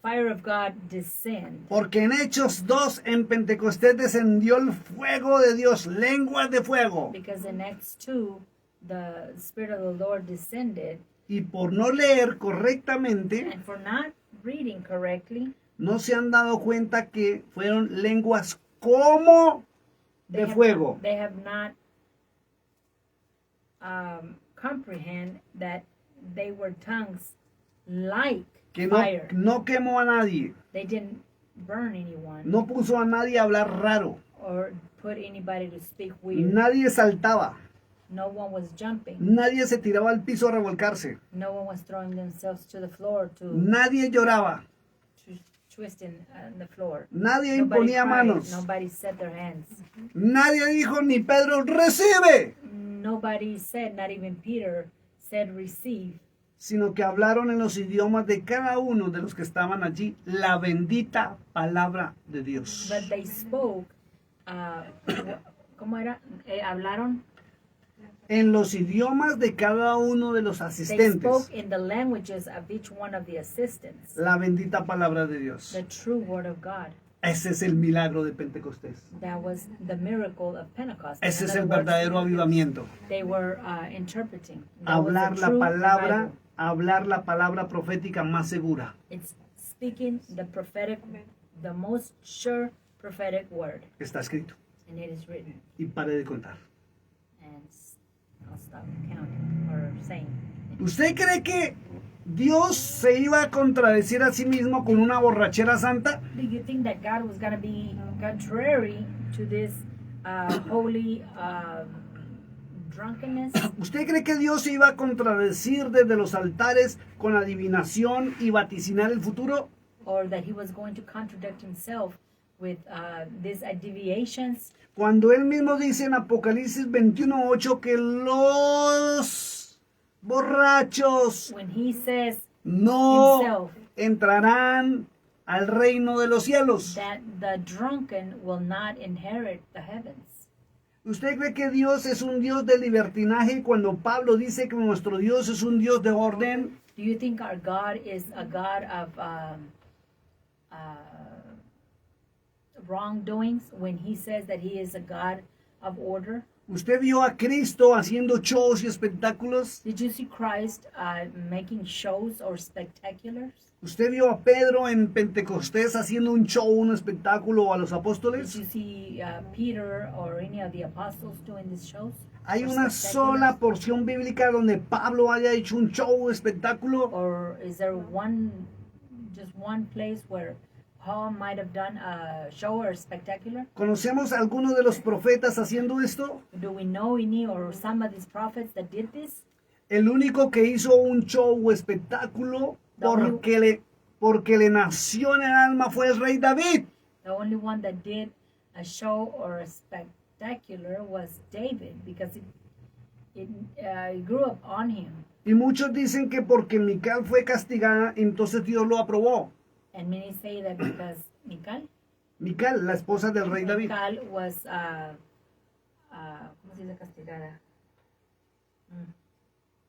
Fire of God Descend. Porque en Hechos 2, en Pentecostés, descendió el fuego de Dios, lenguas de fuego. Because in Acts 2, the Spirit of the Lord descended y por no leer correctamente, and for not reading correctly, no se han dado cuenta que fueron lenguas como de fuego. They have not comprehend that they were tongues like Que no, fire. no quemó a nadie, They didn't burn anyone no puso a nadie a hablar raro, or put anybody to speak weird. nadie saltaba, No one was jumping. nadie se tiraba al piso a revolcarse, No one was throwing themselves to the floor to nadie lloraba, twisting on the floor. nadie Nobody imponía cried. manos, Nobody set their hands. nadie dijo ni Pedro recibe, Nobody said, not even Peter said receive, sino que hablaron en los idiomas de cada uno de los que estaban allí la bendita palabra de Dios. but they spoke. ¿Cómo era? Hablaron. En los idiomas de cada uno de los They asistentes, spoke in the languages of each one of the assistants. la bendita palabra de Dios. The true word of God. Ese es el milagro de Pentecostés. That was the miracle of Pentecost. Ese In es other el words, verdadero avivamiento. they were interpreting. That was Hablar the la true palabra, revival. hablar la palabra profética más segura. It's speaking the prophetic, the most sure prophetic word, Está escrito. and it is written. Y pare de contar. And I'll stop counting or saying. ¿Usted cree que Dios se iba a contradecir a sí mismo con una borrachera santa? Do you think that God was going to be contrary to this holy drunkenness? ¿Usted cree que Dios se iba a contradecir desde los altares con adivinación y vaticinar el futuro? Or that he was going to contradict himself with these deviations? Cuando él mismo dice en Apocalipsis 21:8 que los borrachos When he says no himself entrarán al reino de los cielos. that the drunken will not inherit the heavens. ¿Usted cree que Dios es un Dios de libertinaje cuando Pablo dice que nuestro Dios es un Dios de orden? Do you think our God is a God of wrongdoings when he says that he is a God of order? ¿Usted vio a Cristo haciendo shows y espectáculos? Did you see Christ making shows or spectaculars? ¿Usted vio a Pedro en Pentecostés haciendo un show, un espectáculo a los Did apóstoles? you see Peter or any of the apostles doing these shows? ¿Hay Or una spectaculars? sola porción bíblica donde Pablo haya hecho un show, espectáculo? Or is there just one place where Paul might have done a show or spectacular? ¿Conocemos a alguno de los profetas haciendo esto? Do we know any or some of these prophets that did this? El único que hizo un show o espectáculo porque le nació en el alma fue el rey David. The only one that did a show or a spectacular was David, because it grew up on him. Y muchos dicen que porque Mical fue castigada, entonces Dios lo aprobó. And many say that because Mical, la esposa del rey David. Mical was, ¿cómo se dice castigada?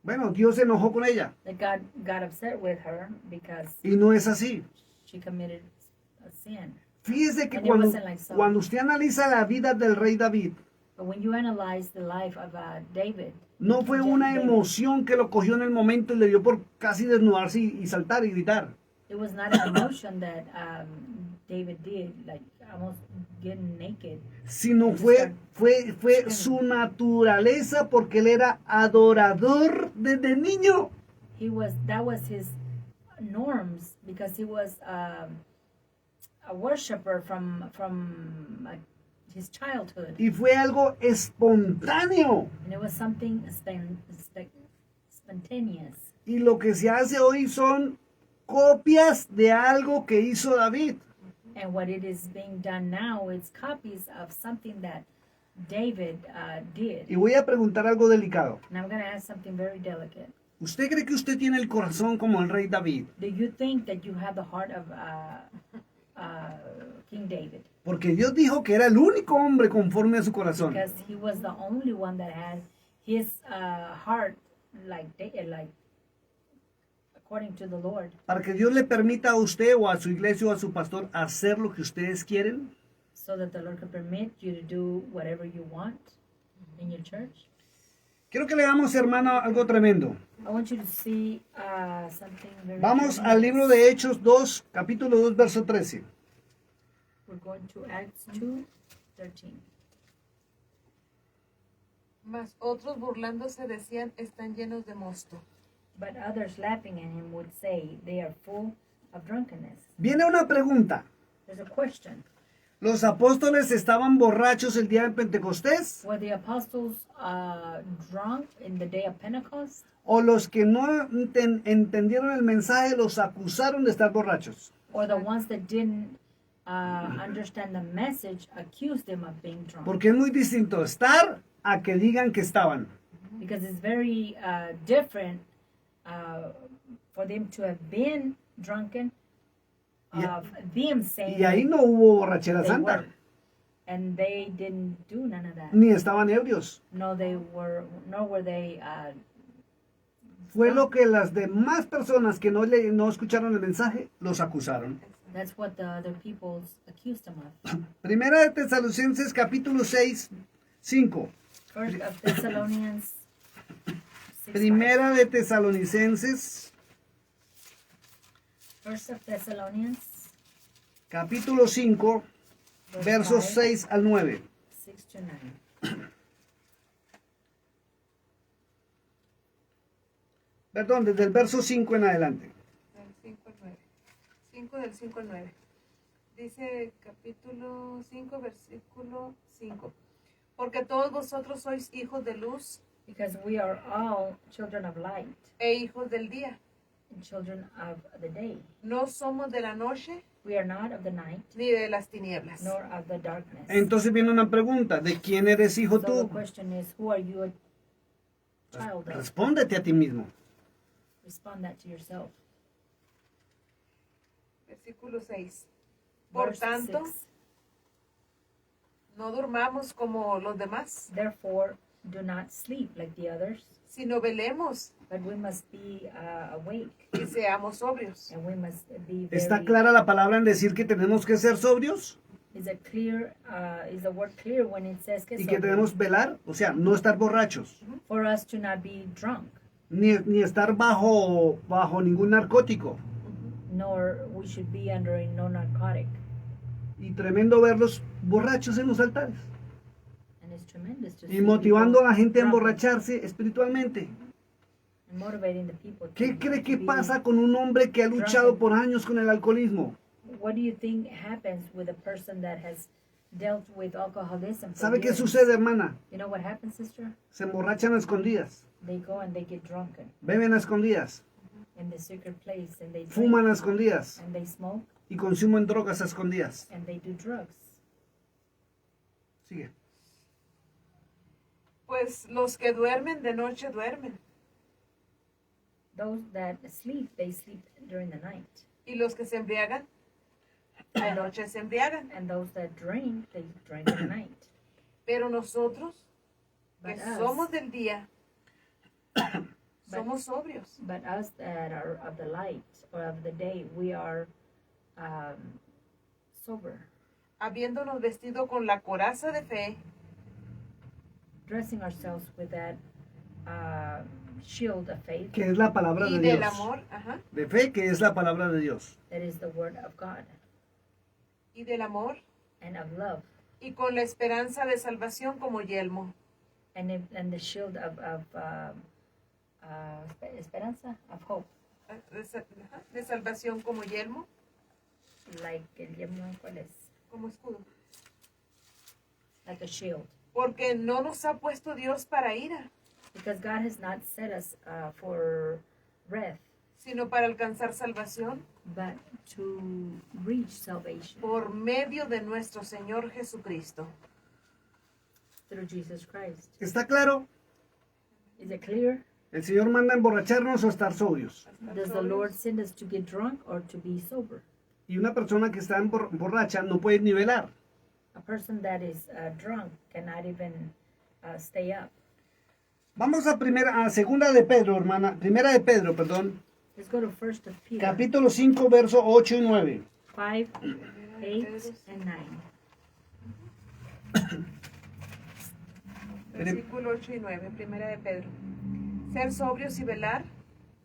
Bueno, Dios se enojó con ella. That God got upset with her because Y no es así. she committed a sin. Fíjese que And it wasn't like so. cuando usted analiza la vida del rey David, But when you analyze the life of David, no fue una emoción que lo cogió en el momento y le dio por casi desnudarse y saltar y gritar. it was not an emotion that David did, like almost getting naked. Sino fue su naturaleza porque él era adorador desde niño. That was his norms, because he was a worshiper from his childhood, Y fue algo espontáneo. and it was something spontaneous. Y lo que se hace hoy son copias de algo que hizo David. And what it is being done now is copies of something that David did. Y voy a preguntar algo delicado. And I'm going to ask something very delicate. ¿Usted cree que usted tiene el corazón como el rey David? Do you think that you have the heart of King David? Porque Dios dijo que era el único hombre conforme a su corazón. Because he was the only one that had his heart like according to the Lord. Para que Dios le permita a usted o a su iglesia o a su pastor hacer lo que ustedes quieren. So that the Lord can permit you to do whatever you want in your church. Quiero que leamos, hermano, algo tremendo. I want you to see something very Vamos tremendous. al libro de Hechos 2, capítulo 2, verso 13. We're going to Acts 2:13. Mas otros burlándose decían, están llenos de mosto. But others laughing at him would say, they are full of drunkenness. Viene una pregunta. There's a question. ¿Los apóstoles estaban borrachos el día de Pentecostés? Were the apostles drunk in the day of Pentecost? ¿O los que no entendieron el mensaje los acusaron de estar borrachos? Or the ones that didn't understand the message accused them of being drunk? Porque es muy distinto estar a que digan que estaban. Because it's very different for them to have been drunken Yeah. of them saying Y ahí no hubo borrachera they santa, were, and they didn't do none of that. ni estaban ebrios. No, nor were they. Fue lo que las demás personas que no escucharon el mensaje los acusaron. That's what the other peoples accused them of. Primera de Tesalonicenses capítulo 6, 5. First of Thessalonians 6:5. Primera de Tesalonicenses First of Thessalonians capítulo 5, versos 6 al 9. 6 to 9. Perdón, desde el verso 5 en adelante. Del 5 al 9. 5 del 5 al 9. Dice capítulo 5, versículo 5. Porque todos vosotros sois hijos de luz Because we are all children of light e hijos del día. and children of the day. No somos de la noche We are not of the night, ni de las tinieblas. nor of the darkness. Entonces viene una pregunta, ¿de quién eres hijo So the tú? question is, who are you a child of? Respóndete a ti mismo. Respond that to yourself. Versículo 6. Por Verse tanto, 6. no durmamos como los demás, Therefore, do not sleep like the others, sino velemos but we must be awake, y seamos sobrios. and we must be ¿Está very. clara la palabra en decir que tenemos que ser sobrios Is it clear? Is the word clear when it says que y que sober? debemos velar? O sea, no estar borrachos, For us to not be drunk, ni estar bajo ningún narcótico. nor we should be under no narcotic. Y tremendo verlos borrachos en los altares And it's tremendous to y see motivando a people la gente a drunk emborracharse espiritualmente. and motivating the people to, ¿Qué cree que be- pasa con un hombre que ha luchado por años con el alcoholismo? What do you think happens with a person that has dealt with alcoholism? for ¿Sabe qué years? sucede, hermana? You know what happens, sister? Se emborrachan a escondidas, They go and they get drunken beben a escondidas, in the secret place, and they drink, fuman a escondidas and they smoke, y consumen drogas a escondidas. and they do drugs. Sigue. Pues los que duermen de noche duermen, Those that sleep, they sleep during the night, y los que se embriagan de noche se embriagan. and those that drink, they drink in the night. Pero nosotros, que But us, somos del día, somos sobrios, but us that are of the light or of the day, we are sober, habiéndonos vestido con la coraza de fe dressing ourselves with that shield of faith, Que es la palabra y de del Dios. amor, ajá, De fe, que es la palabra de Dios. that is the word of God, y del amor, and of love, y con la esperanza de salvación como yelmo. and the shield of esperanza, of hope, De salvación como yelmo, like el yelmo, ¿cuál es? como escudo. Like a shield. Porque no nos ha puesto Dios para ira, Because God has not set us for wrath, sino para alcanzar salvación but to reach salvation por medio de nuestro Señor Jesucristo. through Jesus Christ. ¿Está claro? Is it clear? El Señor manda emborracharnos o estar sobrios. Does the Lord send us to get drunk or to be sober? Y una persona que está borracha no puede nivelar. A person that is drunk cannot even stay up. Vamos a segunda de Pedro, hermana. Primera de Pedro, perdón. Let's go to 1 of Peter Capítulo 5, verso 8 y 9. 5, 8, and 9. Versículo 8 y 9, primera de Pedro. Ser sobrios y velar,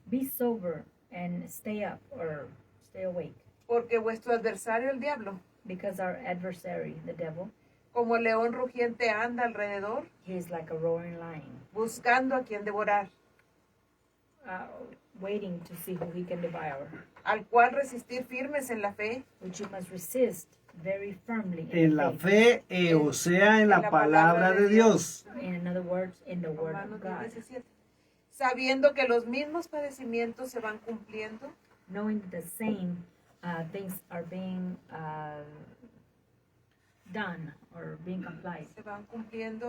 Be sober and stay up or stay awake, porque vuestro adversario el diablo, because our adversary, the devil, como león rugiente anda alrededor, he is like a roaring lion, buscando a quien devorar, waiting to see who he can devour, al cual resistir firmes en la fe, which you must resist very firmly En la fe, o sea, en la palabra de Dios. In other words, in the word Romanos of God, 10:17. Sabiendo que los mismos padecimientos se van cumpliendo knowing that the same things are being done or being complied.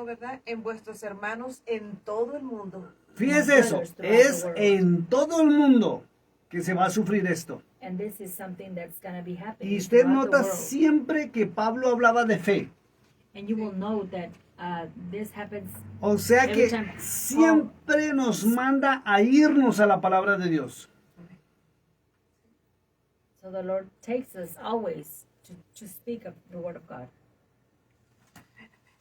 ¿Verdad? En vuestros hermanos en todo el mundo. Fíjese eso, es en todo el mundo que se va a sufrir esto. And this is something that's going to be happening Y usted throughout the nota world. siempre que Pablo hablaba de fe. And you will know that this happens. O sea Every que time siempre nos manda a irnos a la palabra de Dios. So the Lord takes us always to speak of the word of God.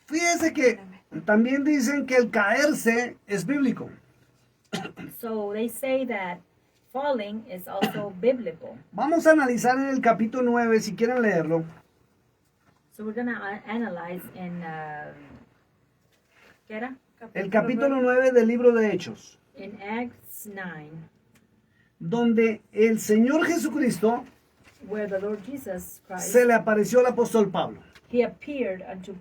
Fíjese que también dicen que el caerse es bíblico. So they say that falling is also biblical. Vamos a analizar en el capítulo 9, si quieren leerlo. So we're going to analyze in ¿qué era? El capítulo 9 del libro de Hechos, In Acts 9, donde el Señor Jesucristo where the Lord Jesus Christ, se le apareció al apóstol Pablo. he appeared unto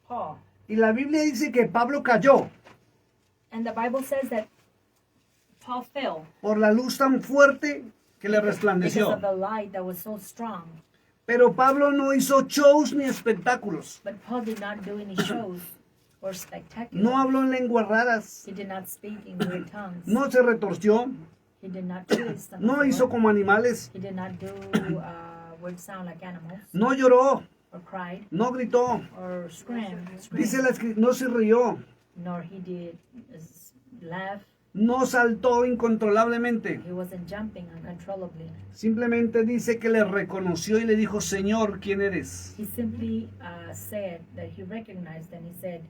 Paul. Y la Biblia dice que Pablo cayó And the Bible says that Paul fell por la luz tan fuerte que le because resplandeció. of the light that was so strong. Pero Pablo no hizo shows ni espectáculos. But Paul did not do any shows or spectacular. No habló en lenguas raras. He did not speak in weird tongues. No se retorció. He did not twist on the No floor. hizo como animales. He did not do weird sound like animals No lloró. or cried No gritó. or screamed. Dice la escritura, no se rió. Nor he did laugh. No saltó incontrolablemente. He wasn't jumping uncontrollably. Simplemente dice que le reconoció y le dijo, Señor, ¿quién eres? He simply said that he recognized and he said,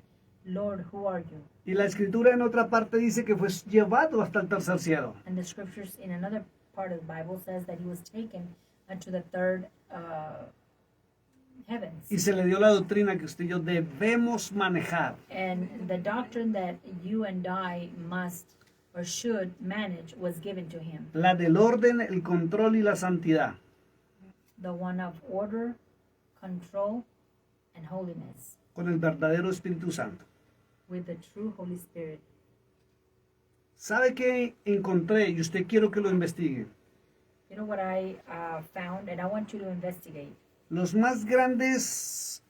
Lord, who are you? Y la escritura en otra parte dice que fue llevado hasta el tercer cielo. And the scriptures in another part of the Bible says that he was taken unto the third heavens. Y se le dio la doctrina que usted y yo debemos manejar. And the doctrine that you and I must or should manage was given to him. La del orden, el control y la santidad. The one of order, control, and holiness Con el verdadero Espíritu Santo. with the true Holy Spirit. ¿Sabe qué encontré? Y usted quiero que lo investigue. You know what I found, and I want you to investigate. Los más grandes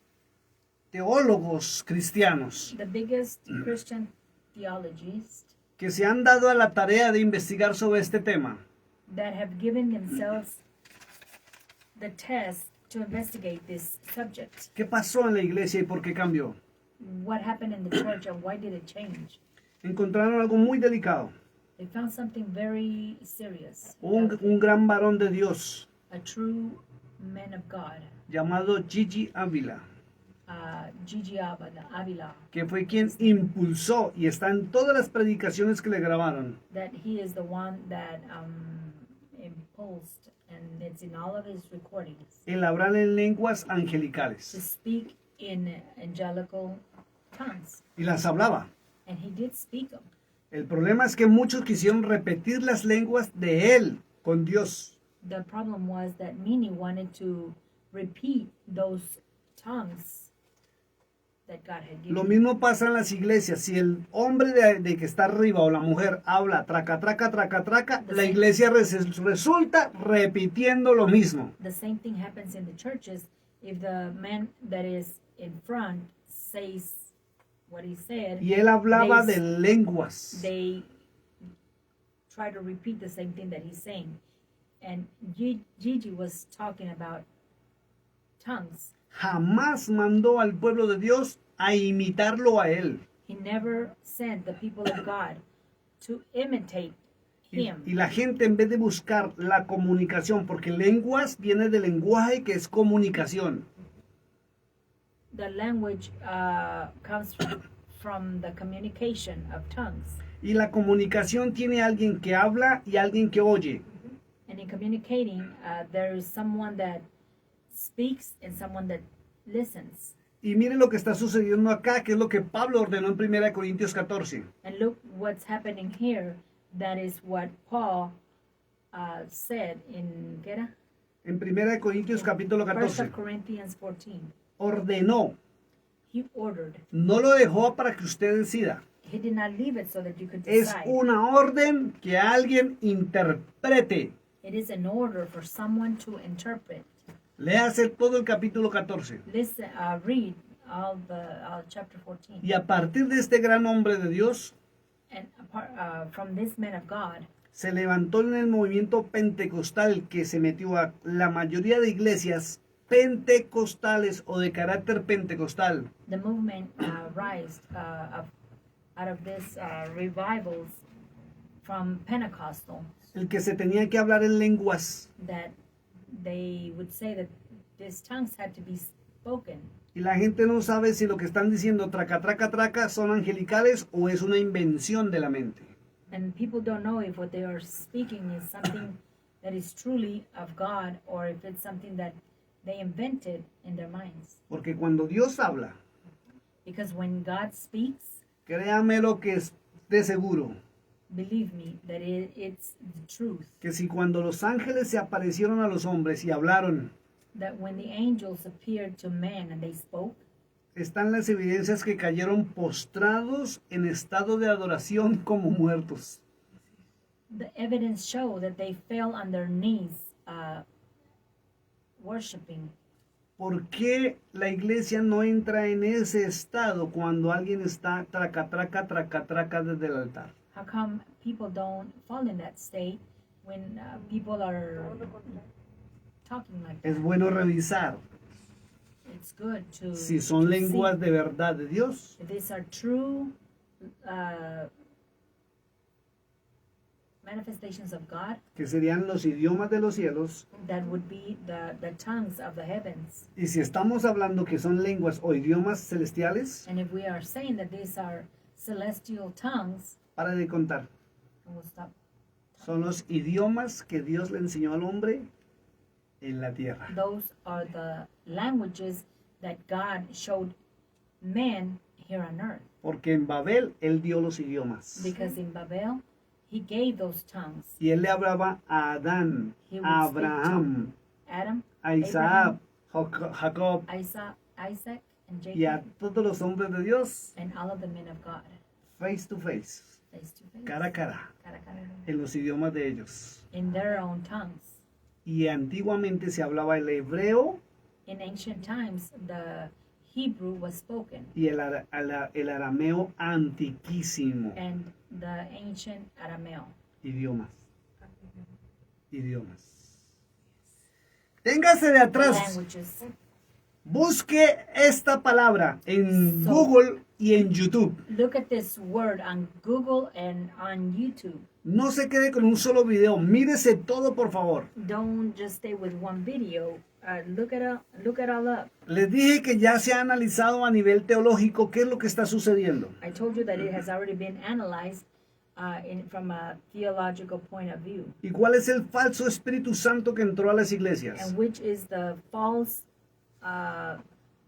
teólogos cristianos The biggest Christian theologists que se han dado a la tarea de investigar sobre este tema that have given themselves the test to investigate this subject. ¿Qué pasó en la iglesia y por qué cambió? What happened in the church and why did it change? Encontraron algo muy delicado. They found something very serious. Un gran varón de Dios A true man of God, llamado Gigi Ávila, Gigi Avila, que fue quien impulsó y está en todas las predicaciones que le grabaron. that he is the one that impulsed, and it's in all of his recordings, El hablar en lenguas to angelicales. speak in angelical tongues. Y las hablaba. And he did speak them. El problema es que muchos quisieron repetir las lenguas de él con Dios. The problem was that many wanted to repeat those tongues that God had given. Lo mismo pasa en las iglesias. Si el hombre de que está arriba o la mujer habla traca, traca, traca, traca, la iglesia resulta repitiendo lo mismo. The same thing happens in the churches. If the man that is in front says what he said, Y él hablaba they, de lenguas. they try to repeat the same thing that he's saying. And Gigi was talking about tongues. Jamás mandó al pueblo de Dios a imitarlo a él. He never sent the people of God to imitate him. Y la gente, en vez de buscar la comunicación, porque lenguas viene del lenguaje que es comunicación. the language comes from the communication of tongues. Y la comunicación tiene alguien que habla y alguien que oye. And in communicating, there is someone that speaks and someone that listens. Y miren lo que está sucediendo acá, que es lo que Pablo ordenó en 1 Corintios 14. And look what's happening here. That is what Paul said in, ¿qué era? En 1 Corintios capítulo 1 14. Corinthians 14. Ordenó, He ordered. no lo dejó para que usted decida. He did not leave it so that you could Es decide. una orden que alguien interprete. It is an order for someone to interpret. Léase todo el capítulo 14. Listen, read all chapter 14. Y a partir de este gran hombre de Dios, And from this man of God, se levantó en el movimiento pentecostal que se metió a la mayoría de iglesias pentecostales o de carácter pentecostal. the movement rise out of this revivals from Pentecostal, El que se tenía que hablar en lenguas. that they would say that these tongues had to be spoken. Y la gente no sabe si lo que están diciendo traca, traca, traca son angelicales o es una invención de la mente. And people don't know if what they are speaking is something that is truly of God or if it's something that they invented in their minds. Porque cuando Dios habla, Because when God speaks, créame lo que es de seguro, believe me that it's the truth. que si cuando los ángeles se aparecieron a los hombres y hablaron, That when the angels appeared to men and they spoke, están las evidencias que cayeron postrados en estado de adoración como muertos. the evidence show that they fell on their knees, worshiping. ¿Por qué la iglesia no entra en ese estado cuando alguien está traca, traca, traca, traca desde el altar? How come people don't fall in that state when people are talking like that? Es bueno revisar It's good to si son to lenguas see de verdad de Dios. if these are true manifestations of God, Que serían los idiomas de los cielos. that would be the tongues of the heavens. Y si estamos hablando que son lenguas o idiomas celestiales, And if we are saying that these are celestial tongues, para de contar. and we'll stop. Son los idiomas que Dios le enseñó al hombre en la tierra. Those are the languages that God showed men here on earth. Porque en Babel Él dio los idiomas. Because in Babel, he gave those tongues. Y Él le hablaba a Adán, He would a speak to Abraham, Adam, a Isaac, Jacob Isaac, and y a Jacob, todos los hombres de Dios, and all of the men of God, face to face, face to face, cara a cara, cara a cara, en los idiomas de ellos. in their own tongues. Y antiguamente se hablaba el hebreo In ancient times, the Hebrew was spoken, y el arameo antiquísimo. and the ancient Arameo. Idiomas. Idiomas. Téngase de atrás. Languages. Busque esta palabra en So- Google y en YouTube. Look at this word on Google and on YouTube. No se quede con un solo video. Mírese todo, por favor. Don't just stay with one video. Look it all up. Les dije que ya se ha analizado a nivel teológico qué es lo que está sucediendo. I told you that it has already been analyzed from a theological point of view. ¿Y cuál es el falso Espíritu Santo que entró a las iglesias? And which is the false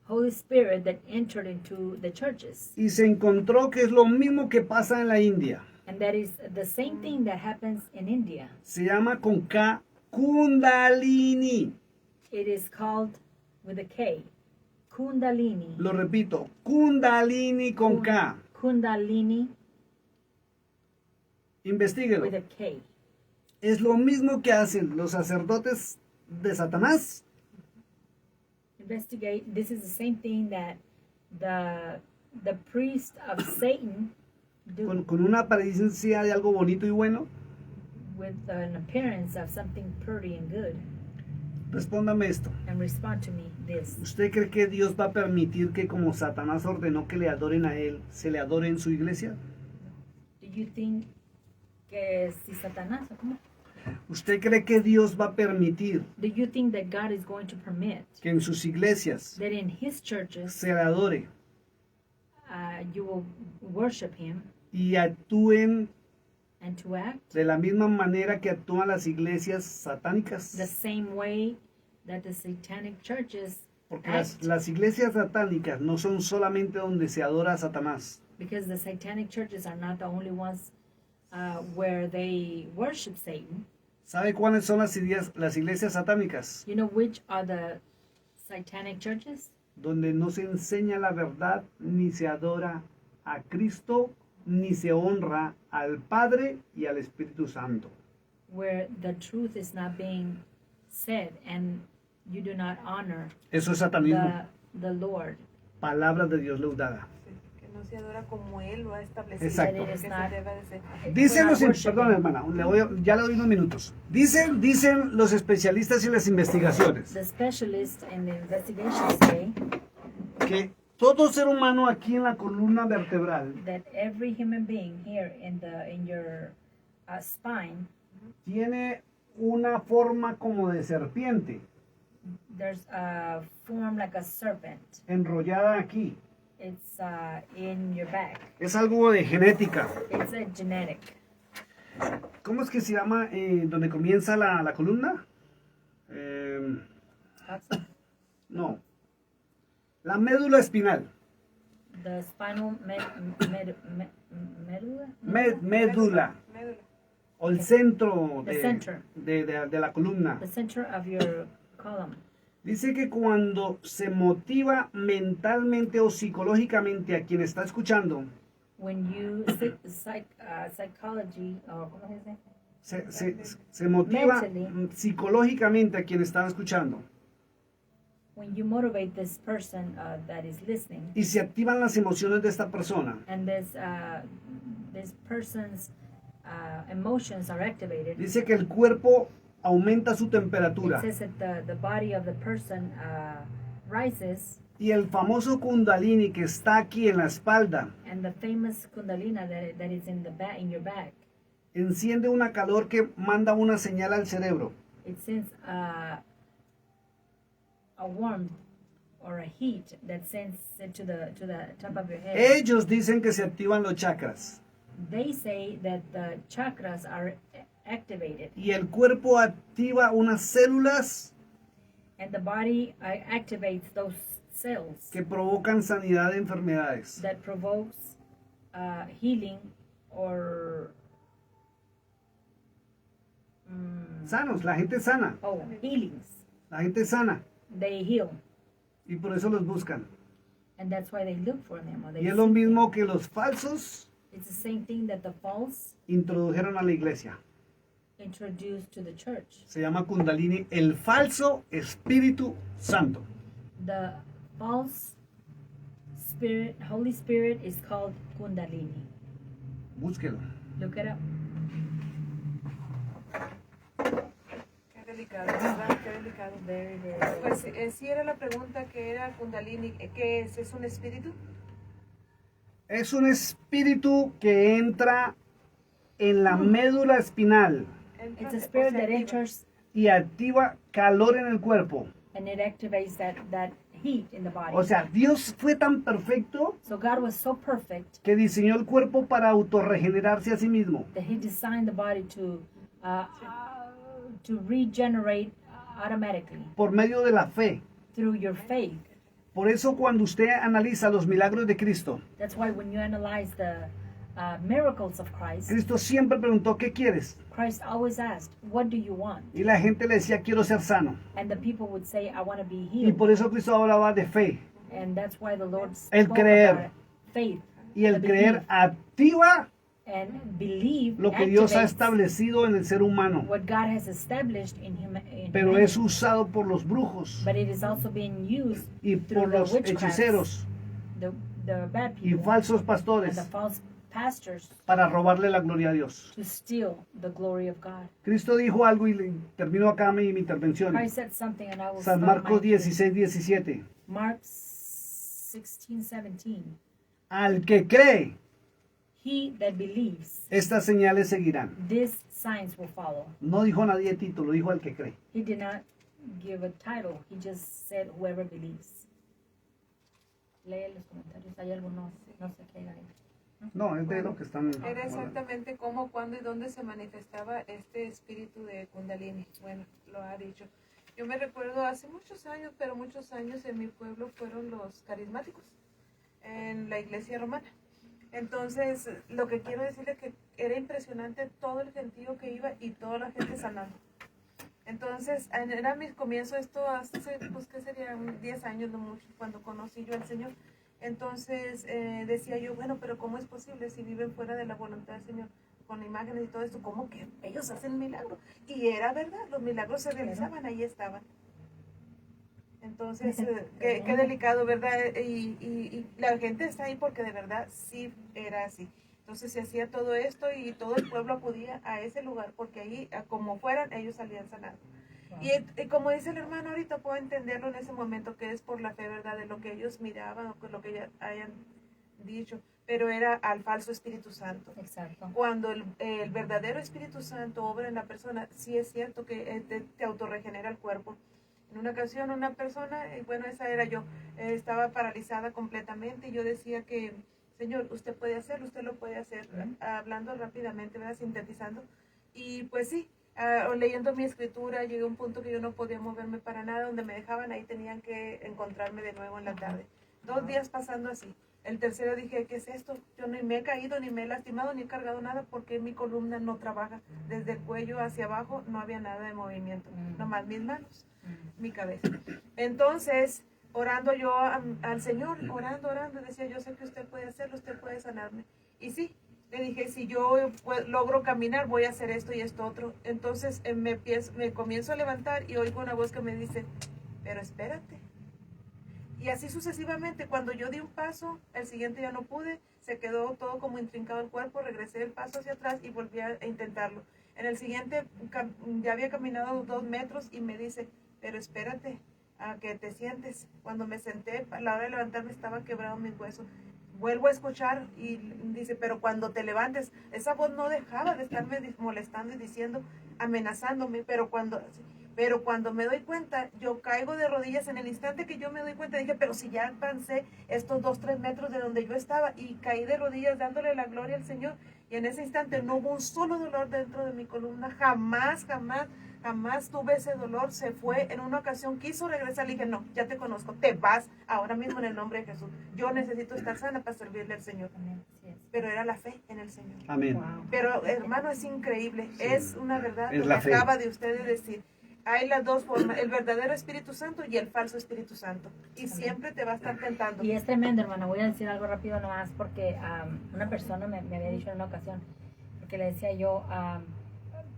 Holy Spirit that entered into the churches. Y se encontró que es lo mismo que pasa en la India. And that is the same thing that happens in India. Se llama con K, Kundalini. It is called with a K. Kundalini. Lo repito, Kundalini con K. Kundalini Investíguelo. with a K. Es lo mismo que hacen los sacerdotes de Satanás Investigate. This is the same thing that the priest of Satan do con una apariencia de algo bonito y bueno. with an appearance of something pretty and good. Respóndame esto. And respond to me this. ¿Usted cree que Dios va a permitir que como Satanás ordenó que le adoren a Él, se le adore en su iglesia? Do you think que si Satanás, ¿cómo? ¿Usted cree que Dios va a permitir Do you think that God is going to permit que en sus iglesias that in His churches se le adore you will worship Him y actúen and to act de la misma manera que actúan las iglesias the satánicas? same way that the satanic churches Porque act? las iglesias satánicas no son solamente donde se adora a Satanás. Because the satanic churches are not the only ones where they worship Satan. ¿Sabe cuáles son las iglesias satánicas? You know which are the satanic churches? Donde no se enseña la verdad, ni se adora a Cristo, ni se honra al Padre y al Espíritu Santo. Where the truth is not being said and you do not honor Eso es satanismo. the Lord. Palabra de Dios leudada. Que no se adora como Él lo ha establecido. Exacto. Que se debe de ser. Dicen los, worshiping. perdón hermana, ya le doy unos minutos. Dicen los especialistas y las investigaciones The specialists and the investigations say que todo ser humano aquí en la columna vertebral that every human being here in your spine, tiene una forma como de serpiente there's a form like a serpent. enrollada aquí. It's in your back. Es algo de genética. It's a genetic. ¿Cómo es que se llama donde comienza la columna? No. La médula espinal. The spinal medulla. Médula. Médula. O el centro The center. de la columna. The center of your column. Dice que cuando se motiva mentalmente o psicológicamente a quien está escuchando, When you psychology or what is it? se motiva Mentally. psicológicamente a quien está escuchando When you motivate this person that is listening, y se activan las emociones de esta persona, and this person's emotions are activated. dice que el cuerpo aumenta su It temperatura says that the body of the person rises, y el famoso kundalini que está aquí en la espalda and the famous kundalina that is in your back, enciende una calor que manda una señal al cerebro. it sends a warmth or a heat that sends it to the top of your head. Ellos dicen que se activan los chakras They say that the chakras are activated, y el cuerpo activa unas células and the body activates those cells que provocan sanidad de enfermedades. that provokes healing or Sanos, la gente sana, healings. la gente sana They heal, y por eso los buscan. and that's why they look for them. Or they Y es lo seek mismo them. que los falsos It's the same thing that the false introdujeron a la iglesia. introduced to the church. Se llama Kundalini, el falso Espíritu Santo. The false spirit, Holy Spirit, is called Kundalini. Búsquelo. Look it up. Qué delicado, ¿verdad? Qué delicado. Very, very. Pues sí era la pregunta que era Kundalini. ¿Qué es? ¿Es un espíritu? Es un espíritu que entra en la médula espinal It's a spirit that enters y activa calor en el cuerpo. and it activates that heat in the body. O sea, Dios fue tan perfecto So God was so perfect que diseñó el cuerpo para autorregenerarse a sí mismo. that He designed the body to regenerate automatically Por medio de la fe. through your faith. Por eso cuando usted analiza los milagros de Cristo, That's why when you analyze the miracles of Christ, Cristo siempre preguntó, ¿qué quieres? Christ always asked, "What do you want?" Y la gente le decía, quiero ser sano. And the people would say, "I want to be Y healed." por eso Cristo hablaba de fe. And that's why the Lord El spoke creer. about faith. Y el the creer belief. activa And believe lo que Dios ha activates establecido en el ser humano. what God has established in Pero humanity. es usado por los brujos But it is also being used y through por the los witchcrafts, hechiceros the bad y people, falsos and pastores the false pastors para robarle la gloria a Dios. to steal the glory of God. Cristo dijo algo y termino acá mi intervención. Christ said something, and I will San stop Marcos my- 16, 17. Mark 16:17. Al que cree, he that believes, estas señales seguirán. these signs will follow. No dijo nadie título, dijo el que cree. He did not give a title. He just said whoever believes. Lee los comentarios. Hay algunos, no sé qué hay ahí. No, es de lo que están Era hablando. exactamente cómo, cuándo y dónde se manifestaba este espíritu de Kundalini. Bueno, lo ha dicho. Yo me recuerdo hace muchos años, pero muchos años en mi pueblo fueron los carismáticos en la iglesia romana. Entonces, lo que quiero decirle es que era impresionante todo el gentío que iba y toda la gente sanando. Entonces, era mi comienzo esto hace, pues, ¿qué sería? 10 años, no mucho, cuando conocí yo al Señor. Entonces, decía yo, bueno, pero ¿cómo es posible si viven fuera de la voluntad del Señor? Con imágenes y todo esto, ¿cómo que ellos hacen milagros? Y era verdad, los milagros se realizaban, ahí estaban. Entonces, qué delicado, ¿verdad? Y la gente está ahí porque de verdad sí era así. Entonces se hacía todo esto y todo el pueblo acudía a ese lugar porque ahí, como fueran, ellos salían sanados. Y como dice el hermano, ahorita puedo entenderlo en ese momento, que es por la fe, ¿verdad? De lo que ellos miraban o lo que hayan dicho, pero era al falso Espíritu Santo. Exacto. Cuando el verdadero Espíritu Santo obra en la persona, sí es cierto que te autorregenera el cuerpo. En una ocasión una persona, y bueno, esa era yo, estaba paralizada completamente y yo decía que, Señor, usted puede hacerlo, usted lo puede hacer, hablando rápidamente, ¿verdad? Sintetizando. Y pues sí, leyendo mi escritura, llegué a un punto que yo no podía moverme para nada, donde me dejaban, ahí tenían que encontrarme de nuevo en la tarde. 2 días pasando así. El tercero dije, ¿qué es esto? Yo ni me he caído, ni me he lastimado, ni he cargado nada porque mi columna no trabaja. Desde el cuello hacia abajo no había nada de movimiento, nomás mis manos, mi cabeza. Entonces, orando yo al Señor, orando, decía, yo sé que usted puede hacerlo, usted puede sanarme. Y sí, le dije, si yo logro caminar, voy a hacer esto y esto otro. Entonces me comienzo a levantar y oigo una voz que me dice, pero espérate. Y así sucesivamente, cuando yo di un paso, el siguiente ya no pude, se quedó todo como intrincado el cuerpo, regresé el paso hacia atrás y volví a intentarlo. En el siguiente ya había caminado 2 metros y me dice, pero espérate a que te sientes. Cuando me senté, a la hora de levantarme estaba quebrado mis huesos. Vuelvo a escuchar y dice, pero cuando te levantes, esa voz no dejaba de estarme molestando y diciendo, amenazándome, pero cuando me doy cuenta, yo caigo de rodillas. En el instante que yo me doy cuenta, dije, pero si ya avancé estos 2-3 metros de donde yo estaba, y caí de rodillas dándole la gloria al Señor, y en ese instante no hubo un solo dolor dentro de mi columna, jamás tuve ese dolor, se fue. En una ocasión quiso regresar, le dije, no, ya te conozco, te vas ahora mismo en el nombre de Jesús, yo necesito estar sana para servirle al Señor. Pero era la fe en el Señor. Amén. Wow. Pero hermano, es increíble, es una verdad Es lo que la fe. acaba de usted decir. Hay las dos formas, el verdadero Espíritu Santo y el falso Espíritu Santo. Y siempre te va a estar tentando. Y es tremendo, hermano. Voy a decir algo rápido nomás porque una persona me había dicho en una ocasión, porque le decía yo,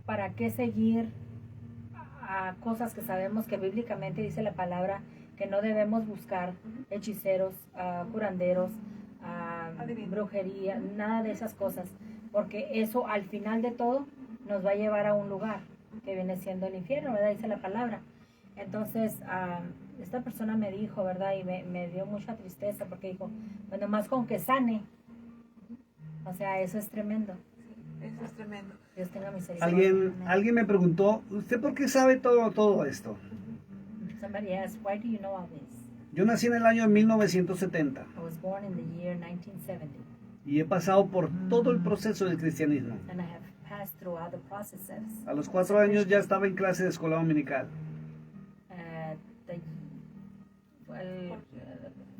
¿para qué seguir a cosas que sabemos que bíblicamente dice la palabra que no debemos buscar hechiceros, curanderos, brujería, nada de esas cosas? Porque eso al final de todo nos va a llevar a un lugar que viene siendo el infierno, ¿verdad? Dice la palabra. Entonces, esta persona me dijo, ¿verdad? Y me dio mucha tristeza porque dijo, bueno, más con que sane. O sea, eso es tremendo. Eso es tremendo. Dios tenga misericordia. Alguien me preguntó, ¿usted por qué sabe todo esto? Somebody asked, why do you know all this? Yo nací en el año 1970 I was born in the year 1970, y he pasado por todo el proceso del cristianismo. and I have passed through all the processes. A los 4 años ya estaba en clase de escuela dominical. Well,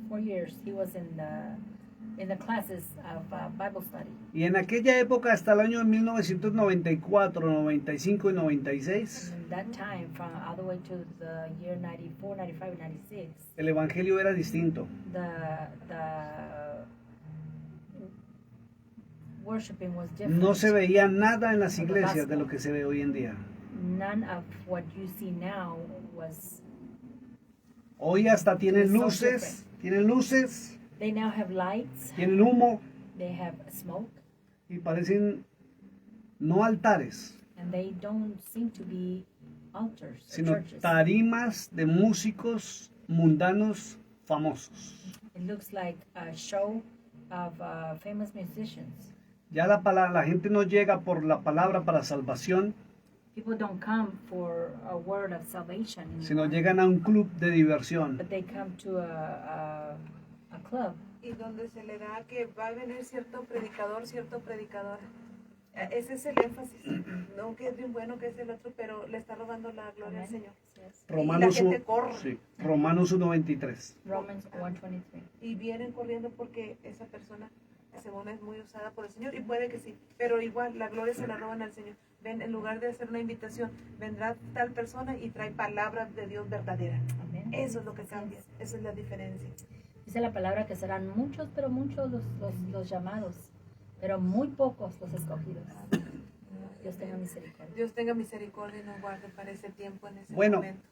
4 years he was in the classes of Bible study. Y en aquella época, hasta el año 1994, 95 y 96, And in that time, from all the way to the year 94, 95, 96, el evangelio era distinto. the worshiping was different. No se veía nada en las iglesias de lo que se ve hoy en día. None of what you see now was. Hoy hasta tienen So luces, They now have lights, tienen humo they have smoke, y parecen no altares, and they don't seem to be altars or sino churches. tarimas de músicos mundanos famosos. It looks like a show of famous musicians. Ya la gente no llega por la palabra para salvación, People don't come for a word of salvation sino anymore, llegan a un club de diversión. but they come to a club. Y donde se le da que va a venir cierto predicador, cierta predicadora. Ese es el énfasis. No que es bien bueno que es el otro, pero le está robando la gloria al Amen. Señor. Yes. Romanos, Y la gente corre. sí, Romanos 1:23. Romans 1:23. Y vienen corriendo porque esa persona, según es muy usada por el Señor, y puede que sí, pero igual la gloria se la roban al Señor. Ven, en lugar de hacer una invitación, vendrá tal persona y trae palabra de Dios verdadera. Amen. Eso es lo que cambia, esa es la diferencia. Dice la palabra que serán muchos, pero muchos los llamados, pero muy pocos los escogidos. Dios tenga misericordia. Dios tenga misericordia y nos guarde para ese tiempo, en ese Bueno, momento.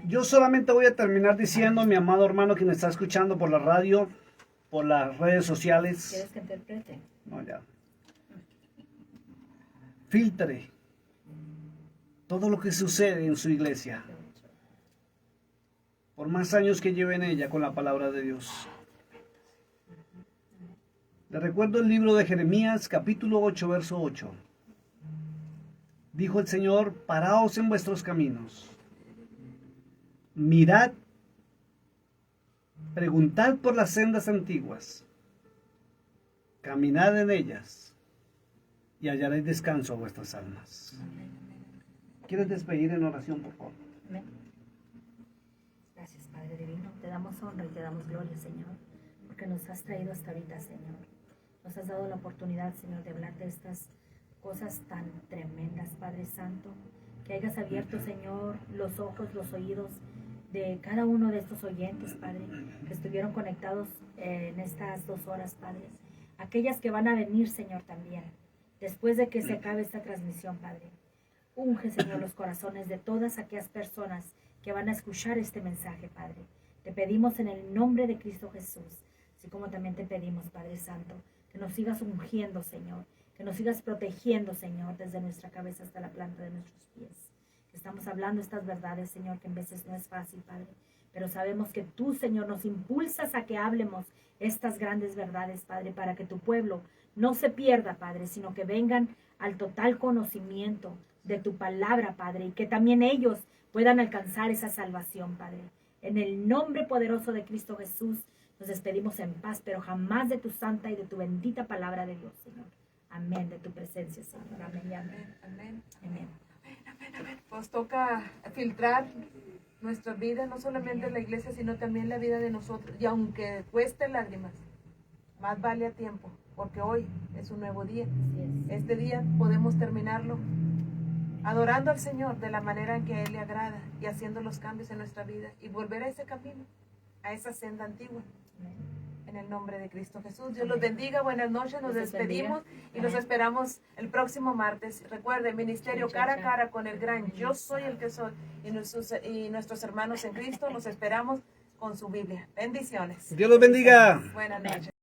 yo solamente voy a terminar diciendo, mi amado hermano que me está escuchando por la radio, por las redes sociales. ¿Quieres que interprete? No, ya. Filtre todo lo que sucede en su iglesia, por más años que lleve en ella con la palabra de Dios. Le recuerdo el libro de Jeremías, capítulo 8, verso 8. Dijo el Señor, paraos en vuestros caminos, mirad, preguntad por las sendas antiguas, caminad en ellas y hallaréis descanso a vuestras almas. ¿Quieres despedir en oración, por favor? Amén. Gracias, Padre Divino. Te damos honra y te damos gloria, Señor, porque nos has traído hasta ahorita, Señor. Nos has dado la oportunidad, Señor, de hablar de estas cosas tan tremendas, Padre Santo. Que hayas abierto, Señor, los ojos, los oídos de cada uno de estos oyentes, Padre, que estuvieron conectados en estas 2 horas, Padre. Aquellas que van a venir, Señor, también, después de que se acabe esta transmisión, Padre. Unge, Señor, los corazones de todas aquellas personas que van a escuchar este mensaje, Padre. Te pedimos en el nombre de Cristo Jesús, así como también te pedimos, Padre Santo, que nos sigas ungiendo, Señor, que nos sigas protegiendo, Señor, desde nuestra cabeza hasta la planta de nuestros pies. Que estamos hablando estas verdades, Señor, que en veces no es fácil, Padre, pero sabemos que tú, Señor, nos impulsas a que hablemos estas grandes verdades, Padre, para que tu pueblo no se pierda, Padre, sino que vengan al total conocimiento de tu palabra, Padre, y que también ellos puedan alcanzar esa salvación, Padre. En el nombre poderoso de Cristo Jesús, nos despedimos en paz, pero jamás de tu santa y de tu bendita palabra de Dios, Señor. Amén, de tu presencia, Señor. Amén y amén. Amén. Amén. Pues toca filtrar nuestra vida, no solamente la iglesia, sino también la vida de nosotros. Y aunque cueste lágrimas, más vale a tiempo, porque hoy es un nuevo día. Así es. Este día podemos terminarlo adorando al Señor de la manera en que Él le agrada y haciendo los cambios en nuestra vida y volver a ese camino, a esa senda antigua. Amén. En el nombre de Cristo Jesús. Dios los bendiga. Buenas noches. Nos Dios los despedimos bendiga. y los Amén. esperamos el próximo martes. Recuerde, ministerio Chan, chan, cara a chan. cara con el gran Yo soy el que soy y nuestros hermanos en Cristo. Los esperamos con su Biblia. Bendiciones. Dios los bendiga. Buenas Amén. noches.